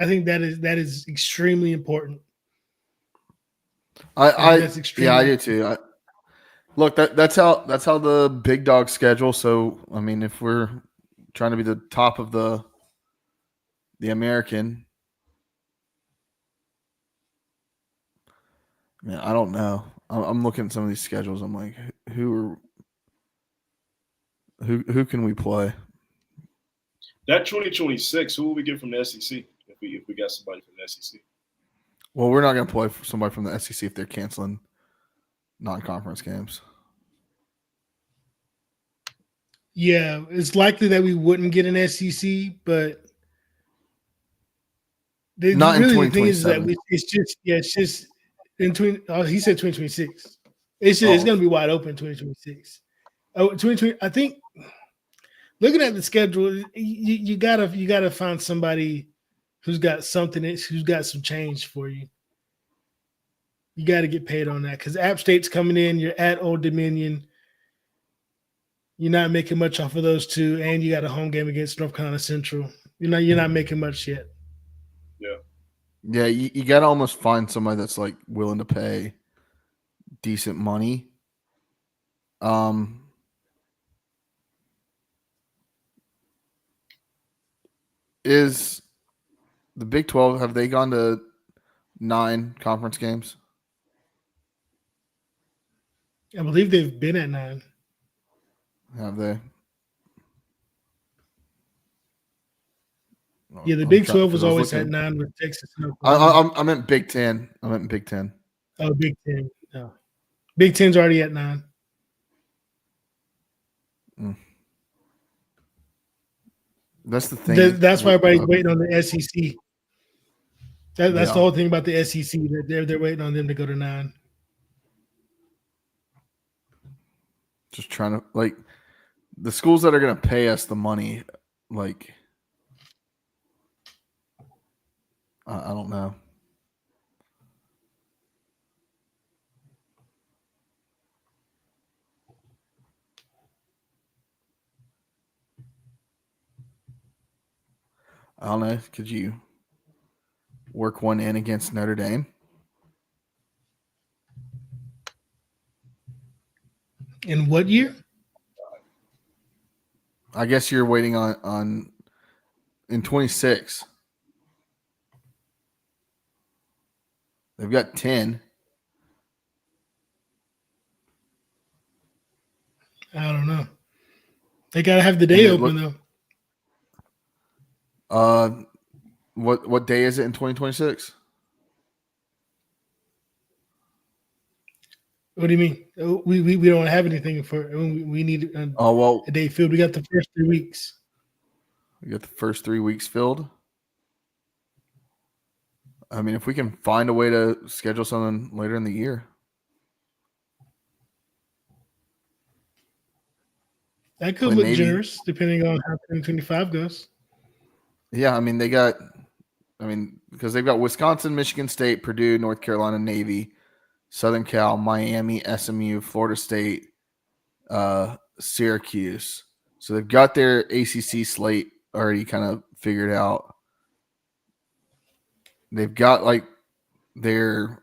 I think that is extremely important. I do too. Look, that's how the big dog schedule. So I mean, if we're trying to be the top of the American, man, I don't know. I'm looking at some of these schedules. I'm like, who can we play? That 2026, who will we get from the SEC if we got somebody from the SEC? Well, we're not going to play for somebody from the SEC if they're canceling non-conference games. Yeah, it's likely that we wouldn't get an SEC, but not in 2027. The thing is that it's just in he said 2026. It's going to be wide open 2026. Oh, 2020. I think looking at the schedule, you gotta find somebody who's got something, who's got some change for you. You got to get paid on that because App State's coming in. You're at Old Dominion. You're not making much off of those 2, and you got a home game against North Carolina Central. You're not making much yet. Yeah, you got to almost find somebody that's like willing to pay decent money. Is the Big 12, have they gone to 9 conference games? I believe they've been at 9. Have they? Yeah, the Big 12 was always at 9 with Texas. I meant Big 10. I meant Big 10. Oh, Big 10. No. Big 10's already at 9. That's the thing. That's why everybody's waiting on the SEC. That's the whole thing about the SEC. They're waiting on them to go to 9. Just trying to, like, the schools that are going to pay us the money, like, I don't know. I don't know. Could you work one in against Notre Dame? In what year? I guess you're waiting on in 26. They've got 10. I don't know. They gotta have the day open though. What day is it in 2026? What do you mean? We don't have anything for. We need a day filled. We got the first 3 weeks. We got the first 3 weeks filled. I mean, if we can find a way to schedule something later in the year. That could look generous, depending on how 2025 goes. Yeah, I mean, because they've got Wisconsin, Michigan State, Purdue, North Carolina, Navy, Southern Cal, Miami, SMU, Florida State, Syracuse. So they've got their ACC slate already kind of figured out. They've got like their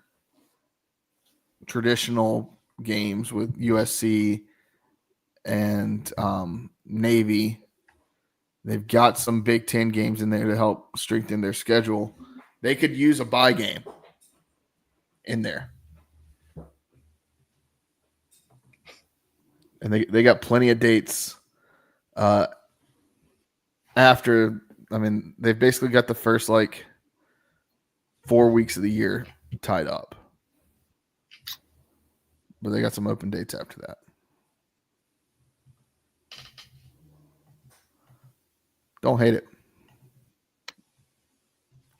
traditional games with USC and Navy. They've got some Big Ten games in there to help strengthen their schedule. They could use a bye game in there. And they got plenty of dates after. I mean, they've basically got the first 4 weeks of the year tied up. But they got some open dates after that. Don't hate it.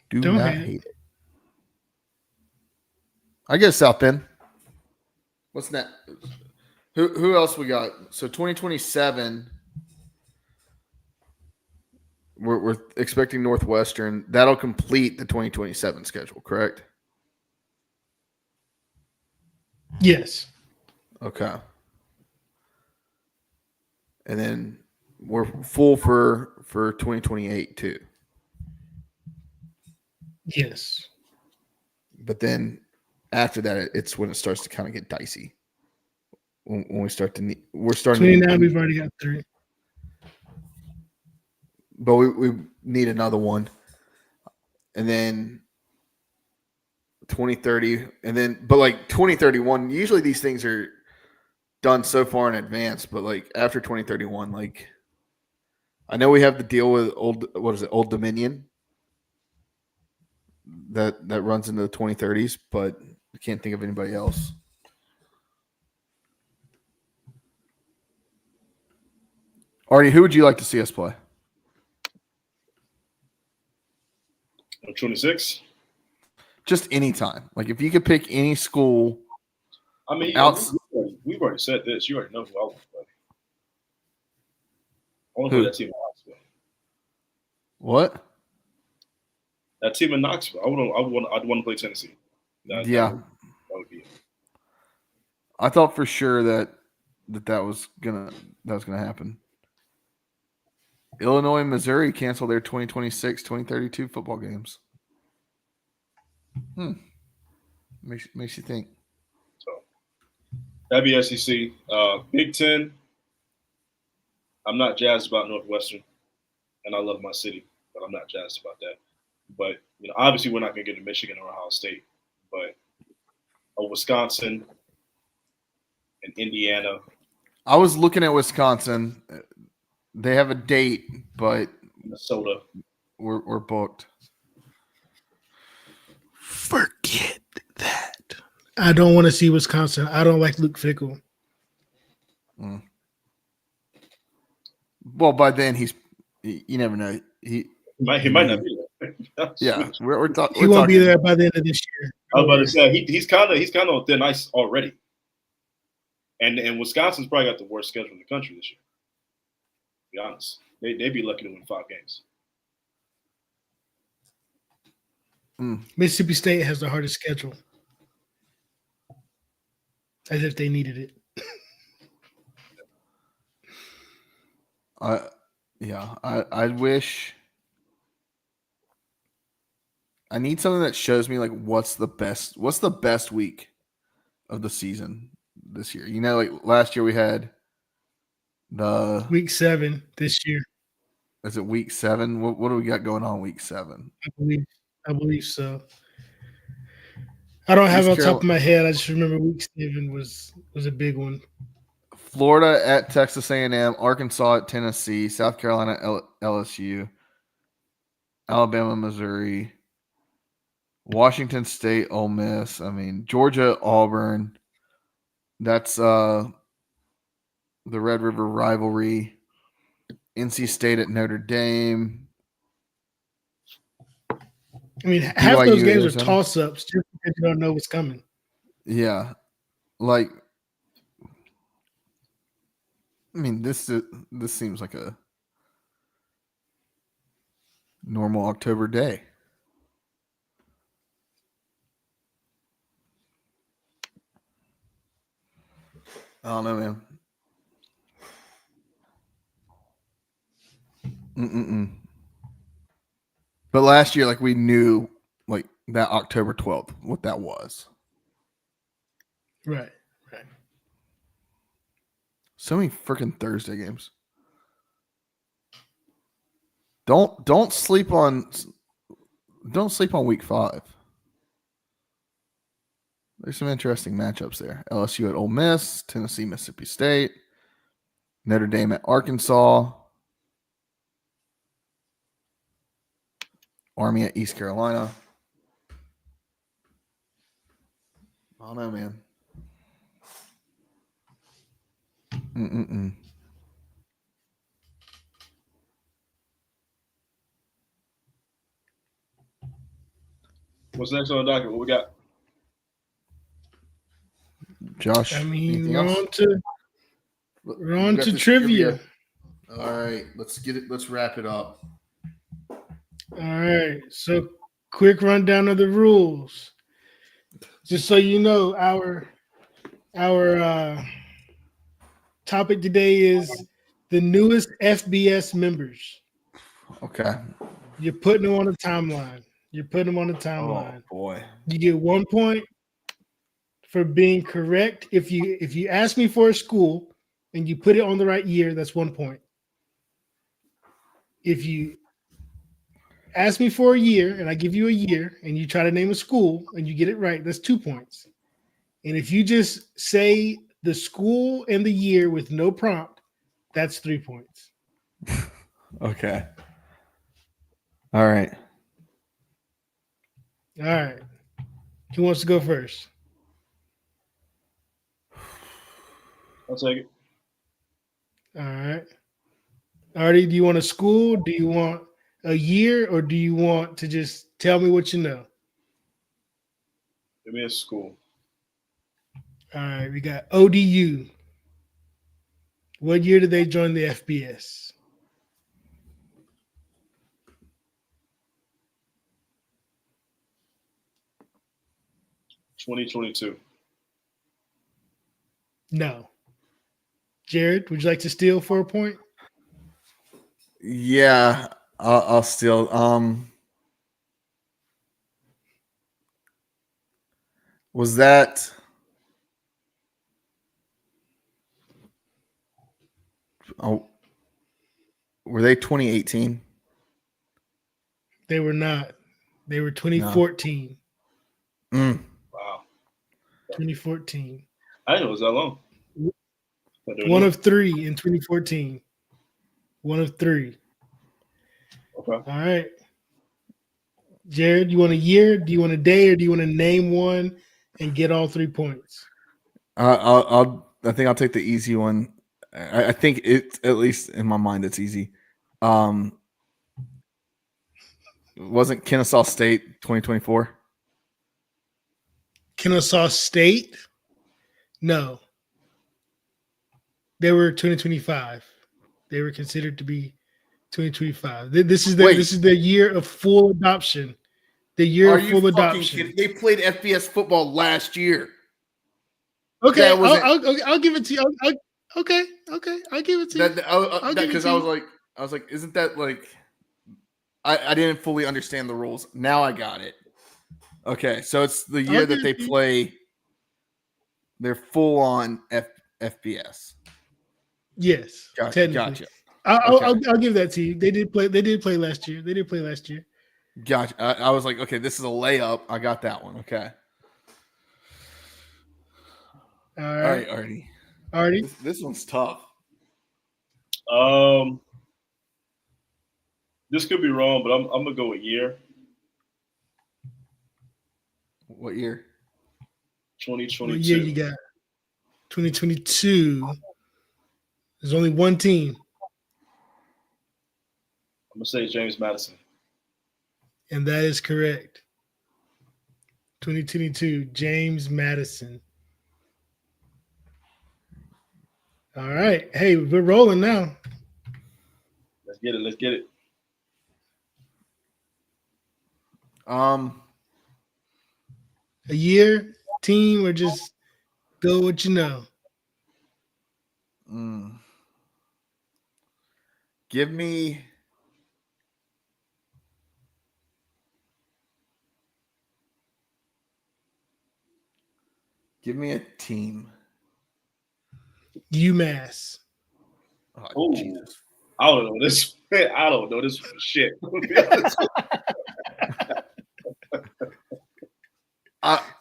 Do not hate it. I guess South Bend. What's that? Who else we got? So 2027, we're expecting Northwestern. That'll complete the 2027 schedule, correct? Yes. Okay. And then we're full for 2028 too. Yes. But then after that, it's when it starts to kind of get dicey. When we start to need, we're starting 29, we've already got 3. But we need another one. And then 2030, and then, but 2031, usually these things are done so far in advance, but after 2031, I know we have the deal with Old Dominion that runs into the 2030s, but I can't think of anybody else. Artie, who would you like to see us play? 26. Just any time. If you could pick any school. I mean, we've already said this. You already know who I want to play. I want to play that team in Knoxville. What? That team in Knoxville. I'd want to play Tennessee. That would be it. I thought for sure that was gonna happen. Illinois and Missouri canceled their 2026, 2032 football games. Makes you think. So that'd be SEC. Big Ten. I'm not jazzed about Northwestern, and I love my city, but I'm not jazzed about that. But obviously we're not going to get to Michigan or Ohio State, but Wisconsin and Indiana. I was looking at Wisconsin. They have a date, but Minnesota. We're booked. Forget that. I don't want to see Wisconsin. I don't like Luke Fickell. Well, by then you never know. He might not be there. Yeah, we're talking. He won't be there by the end of this year. I was about to say he's kind of on thin ice already, and Wisconsin's probably got the worst schedule in the country this year. To be honest, they'd be lucky to win 5 games. Mississippi State has the hardest schedule, as if they needed it. I wish I need something that shows me like what's the best week of the season this year. You know, like last year we had the week 7 this year. Is it week 7? What do we got going on week 7? I believe so. I don't have it on top of my head. I just remember week 7 was a big one. Florida at Texas A&M, Arkansas at Tennessee, South Carolina LSU, Alabama, Missouri, Washington State, Ole Miss. I mean, Georgia, Auburn. That's the Red River rivalry. NC State at Notre Dame. I mean, half those games are toss-ups just because you don't know what's coming. Yeah. Like, I mean, this seems like a normal October day. I don't know, man. But last year, like, we knew, like, that October 12th, what that was. Right. So many freaking Thursday games. Don't sleep on week 5. There's some interesting matchups there. LSU at Ole Miss, Tennessee, Mississippi State, Notre Dame at Arkansas, Army at East Carolina. I don't know, man. What's next on the docket? What we got? Josh, I mean, we're on to trivia. All right, let's get it. Let's wrap it up. All right. So, quick rundown of the rules. Just so you know, our topic today is the newest FBS members. Okay. You're putting them on the timeline. Oh boy. You get 1 point for being correct. If you ask me for a school and you put it on the right year, that's 1 point. If you ask me for a year and I give you a year and you try to name a school and you get it right, that's 2 points. And if you just say the school and the year with no prompt, that's 3 points. Okay. All right. Who wants to go first? I'll take it. All right. Artie, do you want a school? Do you want a year? Or do you want to just tell me what you know? Give me a school. All right. We got ODU. What year did they join the FBS? $2022. No. Jared, would you like to steal for a point? Yeah, I'll steal. Was that? Oh, were they 2018? They were not. They were 2014. No. Wow. 2014. I didn't know it was that long. One of 3 in 2014. One of 3. Okay. All right. Jared, you want a year? Do you want a day? Or do you want to name one and get all 3 points? I think I'll take the easy one. I think it, at least in my mind, it's easy. Wasn't Kennesaw State 2024? Kennesaw State? No. They were 2025. They were considered to be 2025. This is the year of full adoption. The year of full adoption. Kidding? They played FBS football last year. Okay, I'll give it to you. Okay, I'll give it to you. Because I was like, isn't that like? I didn't fully understand the rules. Now I got it. Okay, so it's the I'll year give that it they to you. play. They're full on FBS. Yes, technically. Gotcha. I'll give that to you. They did play. They did play last year. Gotcha. I was like, okay, this is a layup. I got that one. Okay. All All right, right, Artie. Artie. This one's tough. This could be wrong, but I'm gonna go with year. What year? 2022. What year you got? 2022. There's only one team, I'm gonna say James Madison. and that is correct. 2022, James Madison. All right. Hey, we're rolling now. Let's get it. A year, team, or just go what you know. Give me a team. UMass. Oh, Jesus. I don't know this. I don't know this for shit.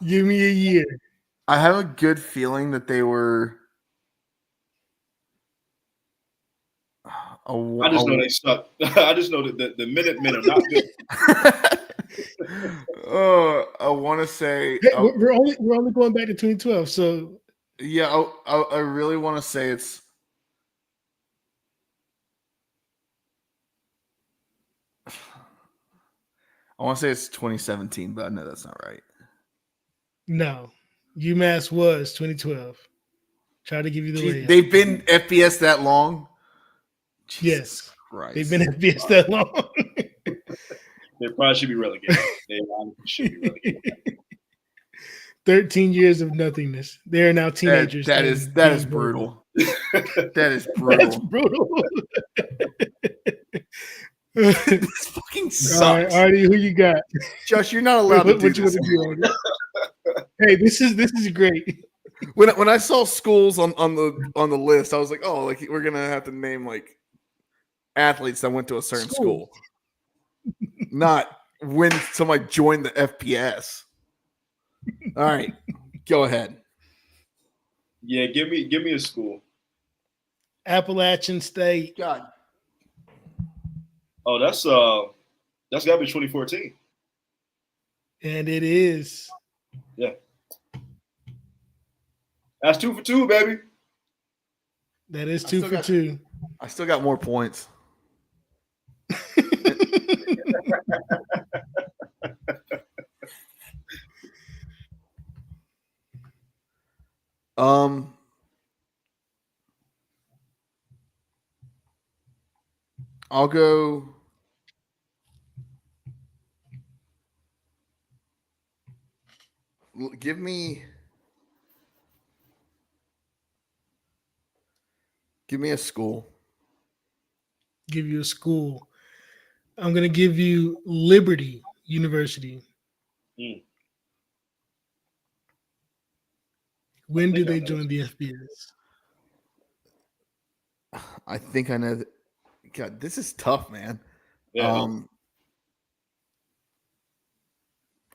Give me a year. I have a good feeling that they were. I just know they suck. I just know that the Minutemen are not good. I want to say. Hey, we're only going back to 2012. So yeah, I really want to say it's. I want to say it's 2017, but I know that's not right. no, UMass was 2012. Try to give you the layup. They've been FBS that long. Yes, Christ. they've been FBS that long. They probably should be relegated. They honestly should be relegated. 13 years of nothingness. They are now teenagers. That is brutal. That is brutal. That's brutal. This fucking sucks. All right, Artie, who you got? Josh, you're not allowed to do this. Hey, this is great. When I saw schools on the list, I was like, oh, like we're gonna have to name like athletes that went to a certain school. Not when somebody joined the FPS. All right, go ahead. Yeah, give me a school. Appalachian State. God. Oh, that's got to be 2014. And it is. Yeah. That's 2 for 2, baby. That is 2 for 2. I still got more points. I'll go. Give me a school. Give you a school. I'm going to give you Liberty University. When do they join the FBS? I think I know that. God, this is tough, man. Yeah.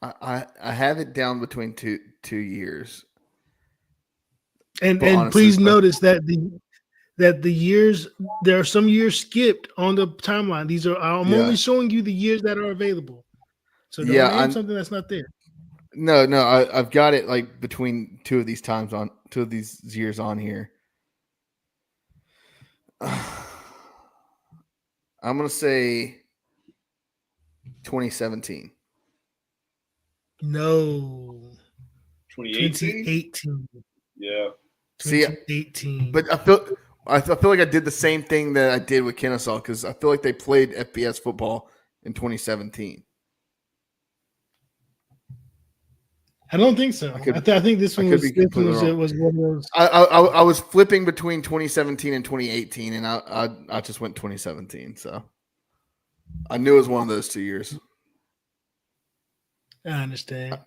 I have it down between two years. And please notice that the years, there are some years skipped on the timeline. These are I'm only showing you the years that are available. So don't name something that's not there. No, I've got it like between two of these years on here. I'm gonna say 2017. No. 2018. Yeah. 2018. But I feel like I did the same thing that I did with Kennesaw because I feel like they played FBS football in 2017. I don't think so. I think this one was one of those. I was flipping between 2017 and 2018, and I just went 2017. So I knew it was one of those 2 years. I understand.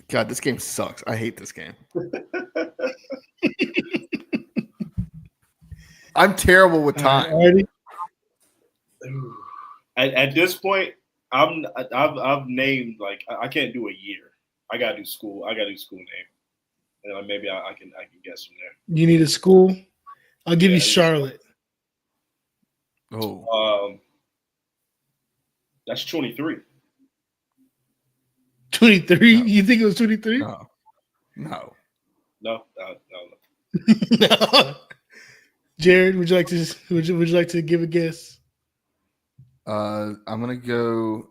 God, this game sucks. I hate this game. I'm terrible with time. At this point, I've named like I can't do a year. I gotta do school. I gotta do school name, and maybe I can guess from there. You need a school. I'll give you Charlotte. Oh, that's 23. 23? No. You think it was 23? No. No. No. Jared, would you like to give a guess? I'm gonna go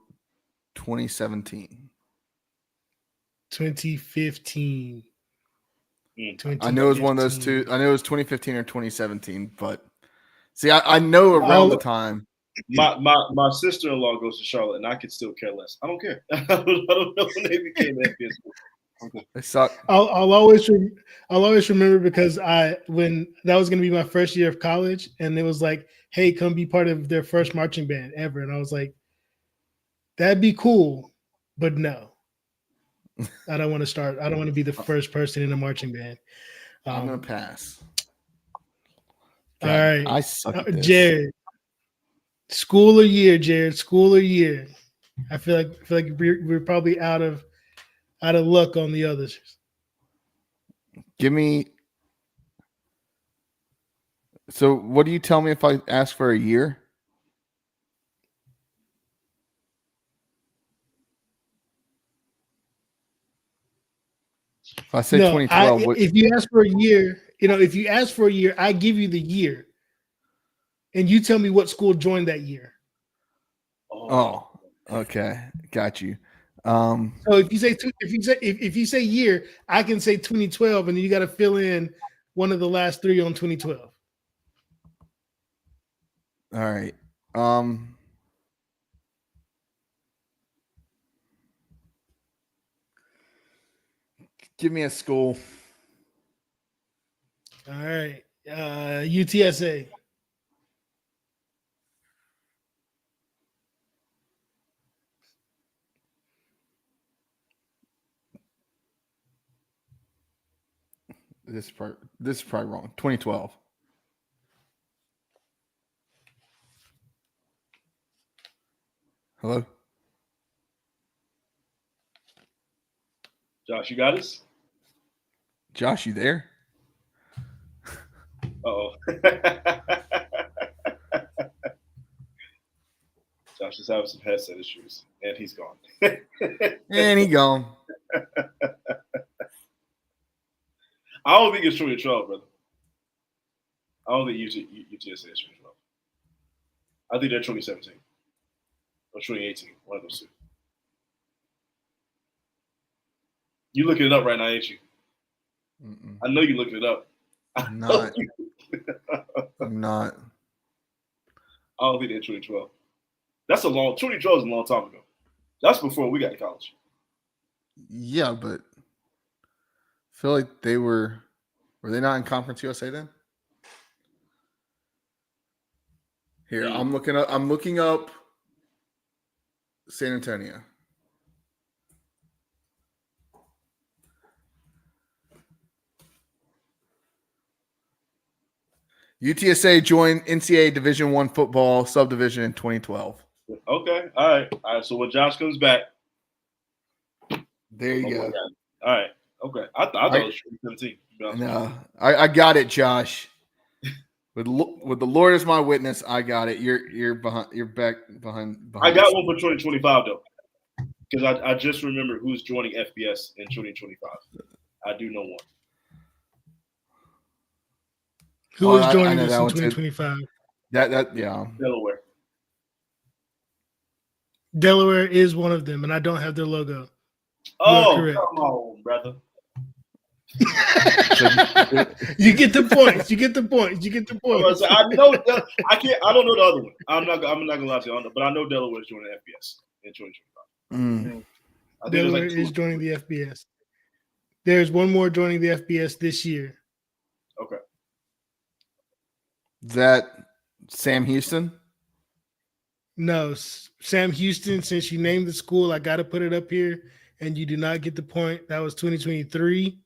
2017. 2015. I know it was one of those two. I know it was 2015 or 2017, but see, I know around the time. My sister-in-law goes to Charlotte, and I could still care less. I don't care. I don't know when they became FBS. Okay. They suck. I'll always remember because when that was going to be my first year of college, and it was like, hey, come be part of their first marching band ever, and I was like, that'd be cool, but no, I don't want to start. I don't want to be the first person in a marching band. I'm gonna pass. God, all right, I suck at this. Jared. School or year, Jared? School or year? I feel like we're probably out of luck on the others. Give me. So, what do you tell me if I ask for a year? If I say 2012, if you ask for a year, I give you the year, and you tell me what school joined that year. Oh, okay, got you. So if you say year, I can say 2012, and then you got to fill in one of the last three on 2012. All right. Give me a school. All right. UTSA. This is probably wrong. 2012. Hello? Josh, you got us? Josh, you there? Uh-oh. Josh is having some headset issues, and he's gone. And he gone. I don't think it's 2012, brother. I don't think UTSA is 2012. I think they're 2017 or 2018, one of those two. You looking it up right now, ain't you? Mm-mm. I know you looking it up. I'm not. I'm not. I don't think they're 2012. 2012 is a long time ago. That's before we got to college. Yeah, but I feel like were they not in Conference USA then? Here, I'm looking up San Antonio. UTSA joined NCAA Division I football subdivision in 2012. Okay, all right. So when Josh comes back, there you go. All right, okay. I thought it was 2017. No, I got it, Josh. With the Lord as my witness, I got it. You're behind. You're back behind. I got one for 2025 though, because I just remember who's joining FBS in 2025. I do know one. Who is joining us in 2025? That yeah. Delaware. Delaware is one of them, and I don't have their logo. Oh, come on, brother. You get the points. I know. I can't. I don't know the other one. I'm not gonna lie to you, but I know Delaware is joining FBS in 2025. Delaware is joining the FBS. There's one more joining the FBS this year. Okay. Is that Sam Houston? No, Sam Houston, since you named the school, I got to put it up here, and you do not get the point. That was 2023.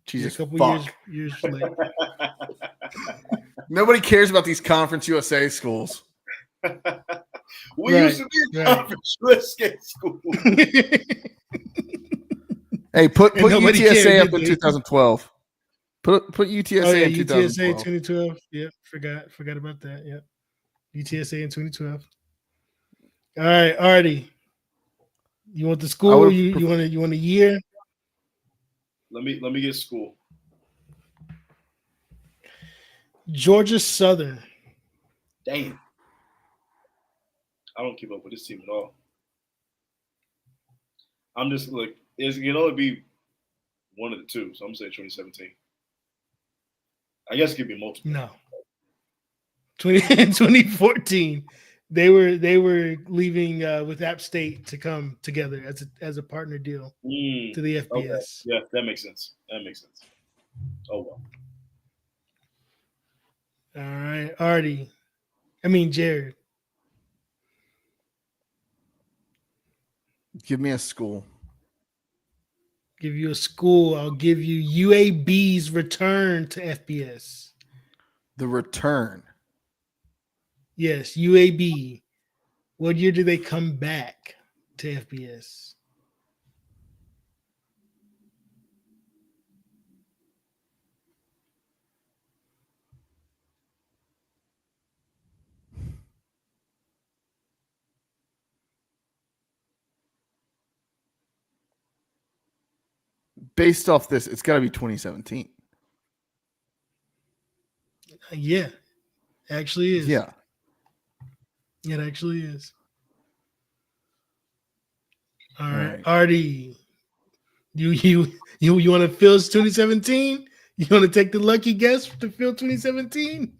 Jesus, a couple fuck. years late. Nobody cares about these Conference USA schools. We used to be a Conference USA school. Hey, put UTSA up in 2012. Put UTSA in 2012. UTSA 2012. Yep, forgot about that. Yep, UTSA in 2012. All right, Artie. You want the school? You want a year? Let me get school. Georgia Southern. Damn. I don't keep up with this team at all. I'm just like, it can only be one of the two, so I'm gonna say 2017. I guess it could be multiple. No. 2014. They were leaving with App State to come together as a partner deal to the FBS. Okay. Yeah, that makes sense. Oh well. All right, Jared. Give me a school. Give you a school. I'll give you UAB's return to FBS. The return. Yes, UAB. What year did they come back to FBS? Based off this, it's got to be 2017. Yeah, actually is. Yeah. It actually is. All right. Artie, you want to fill 2017? You want to take the lucky guess to fill 2017?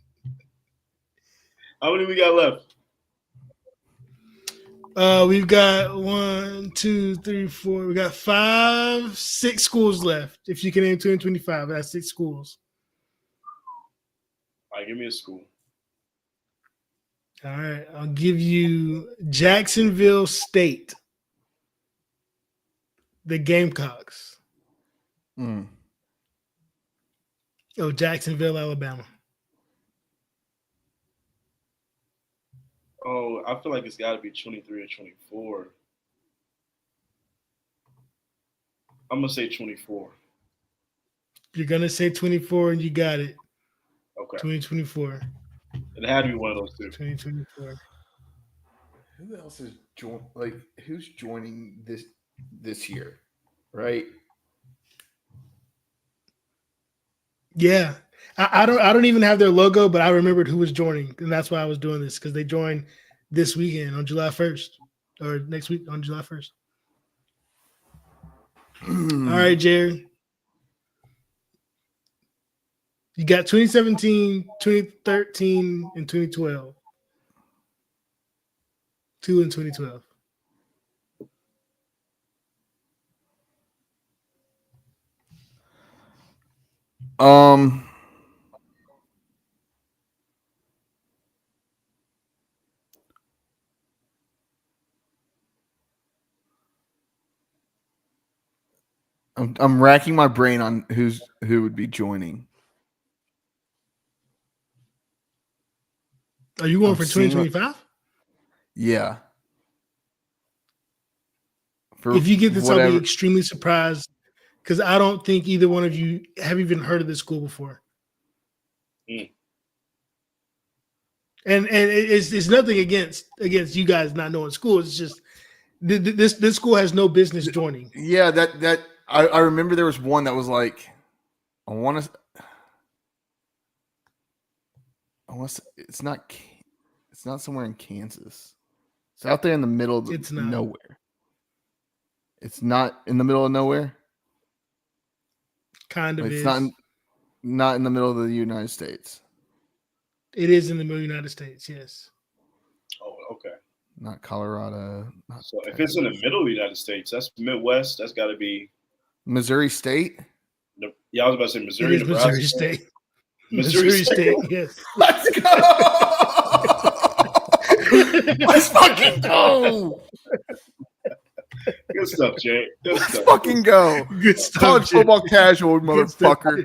How many we got left? We've got 1, 2, 3, 4. We got 5, 6 schools left. If you can name 2025, that's 6 schools. All right, give me a school. All right, I'll give you Jacksonville State. The Gamecocks. Oh, Jacksonville, Alabama. Oh, I feel like it's got to be 23 or 24. I'm going to say 24. You're going to say 24 and you got it. Okay. 2024. It had to be one of those two. 2024. Who else is who's joining this year, right? Yeah. I don't even have their logo, but I remembered who was joining, and that's why I was doing this, because they joined this weekend on July 1st, or next week on July 1st. All right, Jared. You got 2017, 2013, and 2012. 2 in 2012. I'm racking my brain on who would be joining. Are you going for 2025? Yeah. If you get this, I'll be extremely surprised, because I don't think either one of you have even heard of this school before. And it's nothing against you guys not knowing school. It's just this school has no business joining. Yeah, that I remember there was one that was like, it's not somewhere in Kansas. It's out there in the middle of nowhere. It's not in the middle of nowhere. Kind of. It's is. not in the middle of the United States. It is in the middle of the United States. Yes. Oh, okay. Not Colorado. So if it's in the middle of the United States, that's Midwest. That's got to be Missouri State. No, yeah, I was about to say Missouri. It is Missouri State. Missouri State. Yes. Let's go. Let's fucking go. Good stuff, Jay. Good Let's stuff. fucking go. Good stuff, College Jay. football casual, Good stuff. motherfucker.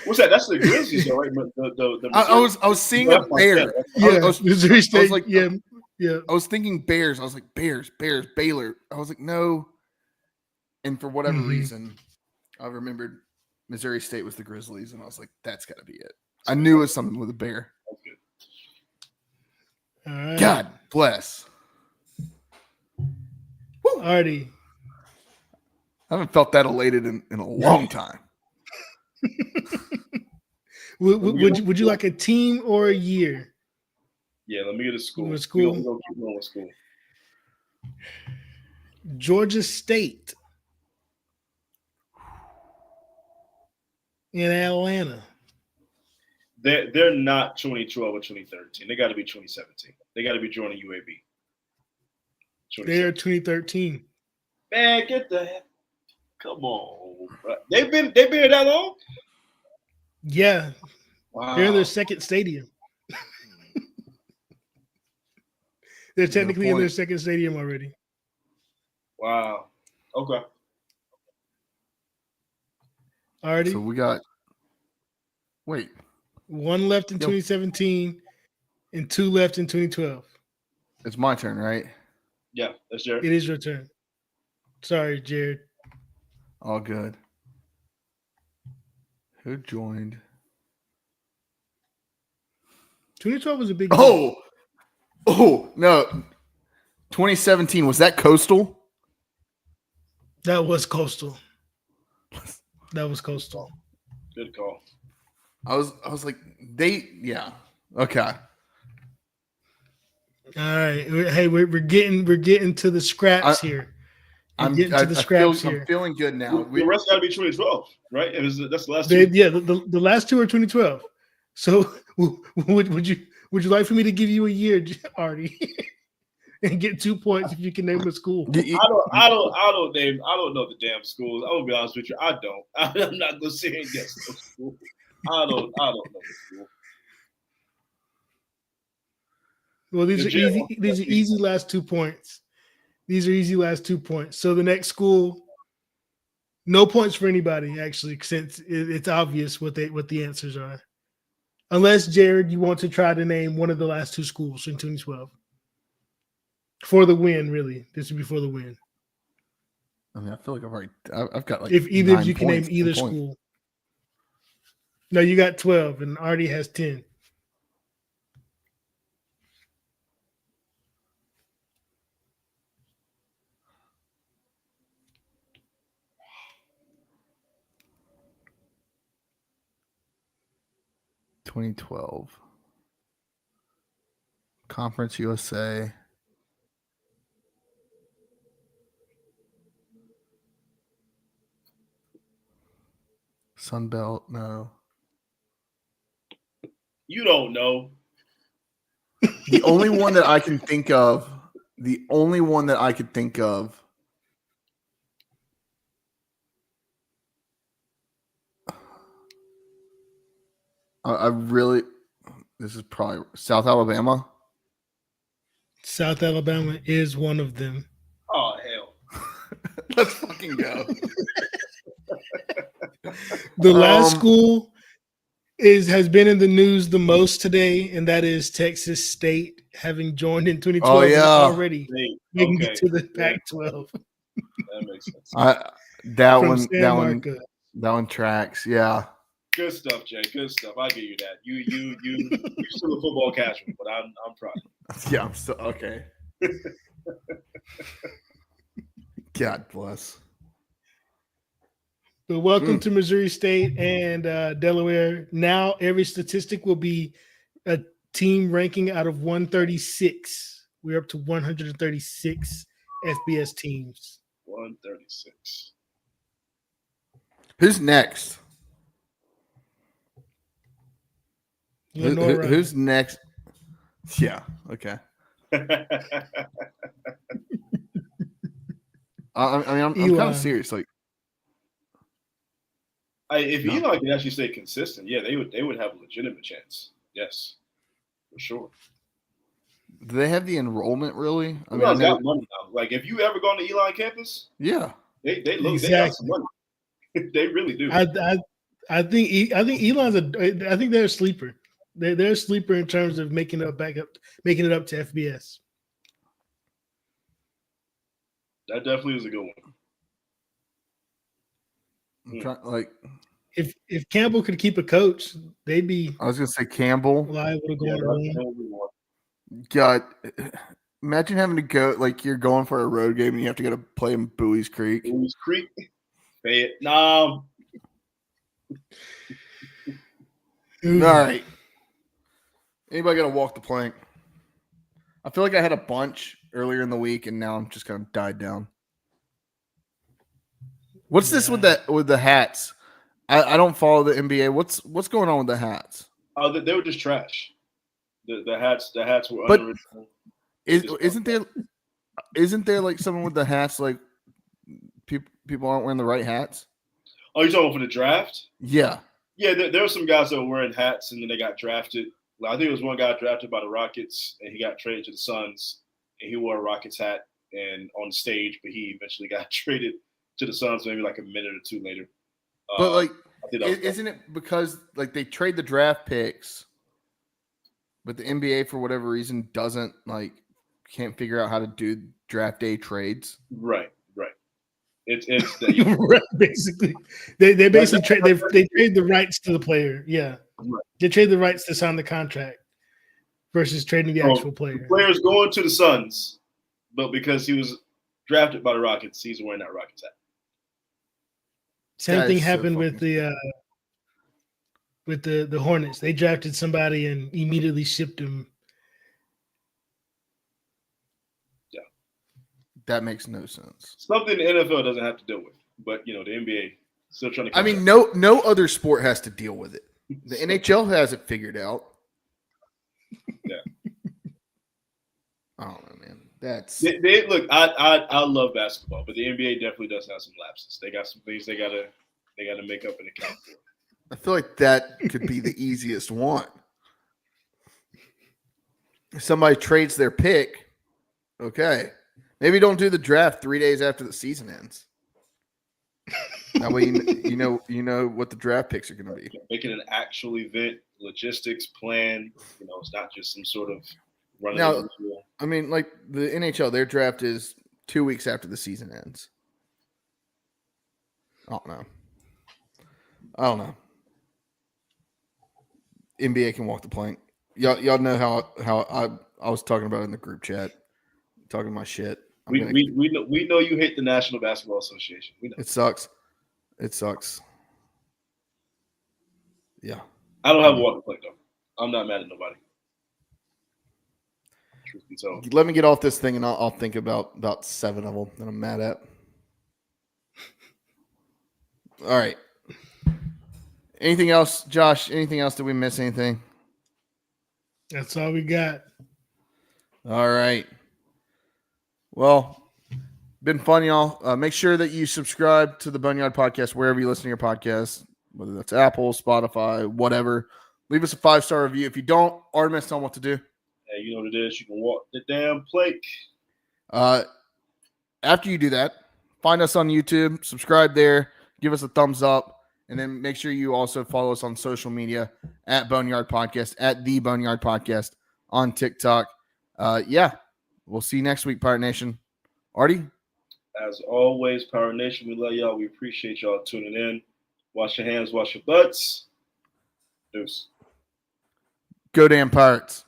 What's that? That's the Grizzlies, though, right? I was seeing a bear. Yeah, I was Missouri State. like, yeah. I was thinking Bears. I was like, Bears, Baylor. I was like, no. And for whatever reason, I remembered Missouri State was the Grizzlies, and I was like, that's got to be it. I knew it was something with a bear. All right. God bless. Artie. I haven't felt that elated in a long time. Would you like a team or a year? Yeah, let me get a school. With school? We're gonna keep going with school. Georgia State in Atlanta. They're not 2012 or 2013. They got to be 2017. They got to be joining UAB. They're 2013. Man, get the heck. Come on. Bro. They've been here that long? Yeah. Wow. They're in their second stadium. They're technically in their second stadium already. Wow. Okay. Already. So we got. Wait. One left in 2017 and two left in 2012. It's my turn, right? Yeah, that's Jared. It is your turn. Sorry, Jared. All good. Who joined? 2012 was a big. Oh no. 2017, was that Coastal? That was Coastal. That was Coastal. Good call. I was like, yeah. Okay. All right. Hey, we're getting to the scraps here. I'm feeling good now. The rest got to be 2012, right? That's the last two. two. Yeah, the last two are 2012. So would you like for me to give you a year, Artie, and get 2 points if you can name a school? I don't know the damn schools. I'm gonna be honest with you. I don't. I'm not gonna say and guess no school. I don't know the school. Well, these are easy. These are easy last 2 points. These are easy last 2 points. So the next school, no points for anybody actually, since it's obvious what the answers are. Unless Jared, you want to try to name one of the last two schools in 2012 for the win. Really, this would be for the win. I mean, I feel like I've got like. If either of you can name either school. No, you got 12, and Artie has 10. $2012 Conference USA. Sunbelt, no. You don't know. The only one that I can think of. I really. This is probably South Alabama. South Alabama is one of them. Oh hell! Let's fucking go. The last school has been in the news the most today, and that is Texas State, having joined in 2012 already making it to the Pac-12. That makes sense. That one tracks. Yeah. Good stuff, Jay. Good stuff. I'll give you that. You're still a football casual, but I'm proud. Yeah, I'm still okay. God bless. But welcome to Missouri State and Delaware. Now every statistic will be a team ranking out of 136. We're up to 136 FBS teams. 136. Who's next? Who's next? Yeah. Okay. I'm kind of serious. Like, if Eli can actually stay consistent, yeah, they would have a legitimate chance. Yes. for sure. Do they have the enrollment really? I mean, got money now. Like, if you ever gone to Elon campus, yeah, they got some money. They really do. I think I think they're a sleeper. They're a sleeper in terms of making it up to FBS. That definitely is a good one. If Campbell could keep a coach, they'd be. I was gonna say Campbell liable to go on. God, imagine having to go you're going for a road game and you have to go to play in Bowie's Creek. Bowie's Creek, Vietnam. All right. Anybody gonna walk the plank? I feel like I had a bunch earlier in the week, and now I'm just kind of died down. What's this with the hats? I don't follow the NBA. What's going on with the hats? Oh, they were just trash. The hats were unoriginal. Isn't there like someone with the hats like people aren't wearing the right hats? Oh, you're talking for the draft? Yeah. Yeah, there were some guys that were wearing hats and then they got drafted. I think it was one guy drafted by the Rockets and he got traded to the Suns and he wore a Rockets hat and on the stage, but he eventually got traded to the Suns maybe like a minute or two later. But isn't it because they trade the draft picks, but the NBA for whatever reason doesn't can't figure out how to do draft day trades? Right. It's right, basically they basically trade they trade the rights to the player. Yeah, right. They trade the rights to sign the contract versus trading the actual player. The player's going to the Suns, but because he was drafted by the Rockets, he's wearing that Rockets hat. Same thing happened with the Hornets. They drafted somebody and immediately shipped him. Yeah, that makes no sense. Something the NFL doesn't have to deal with, but the NBA still trying to. I mean, no other sport has to deal with it. The NHL has it figured out. Yeah. I don't know, man. That's look. I love basketball, but the NBA definitely does have some lapses. They got some things they gotta make up and account for. I feel like that could be the easiest one. If somebody trades their pick, okay, maybe don't do the draft 3 days after the season ends. That way, you know what the draft picks are going to be. Making an actual event, logistics plan. It's not just some sort of. Now, I mean, the NHL, their draft is 2 weeks after the season ends. I don't know. NBA can walk the plank. Y'all know how I was talking about it in the group chat, talking my shit. We know you hate the National Basketball Association. We know. It sucks. Yeah. I don't have a walk the plank though. I'm not mad at nobody. Let me get off this thing, and I'll think about 7 of them that I'm mad at. All right. Anything else, Josh? Anything else? Did we miss anything? That's all we got. All right. Well, been fun, y'all. Make sure that you subscribe to the Boneyard Podcast wherever you listen to your podcasts, whether that's Apple, Spotify, whatever. Leave us a 5-star review. If you don't, Artemis, tell them what to do. Hey, you know what it is. You can walk the damn plank. After you do that, find us on YouTube, subscribe there, give us a thumbs up, and then make sure you also follow us on social media at Boneyard Podcast, at The Boneyard Podcast on TikTok. We'll see you next week, Pirate Nation. Artie? As always, Pirate Nation, we love y'all. We appreciate y'all tuning in. Wash your hands, wash your butts. Deuce. Go damn Pirates.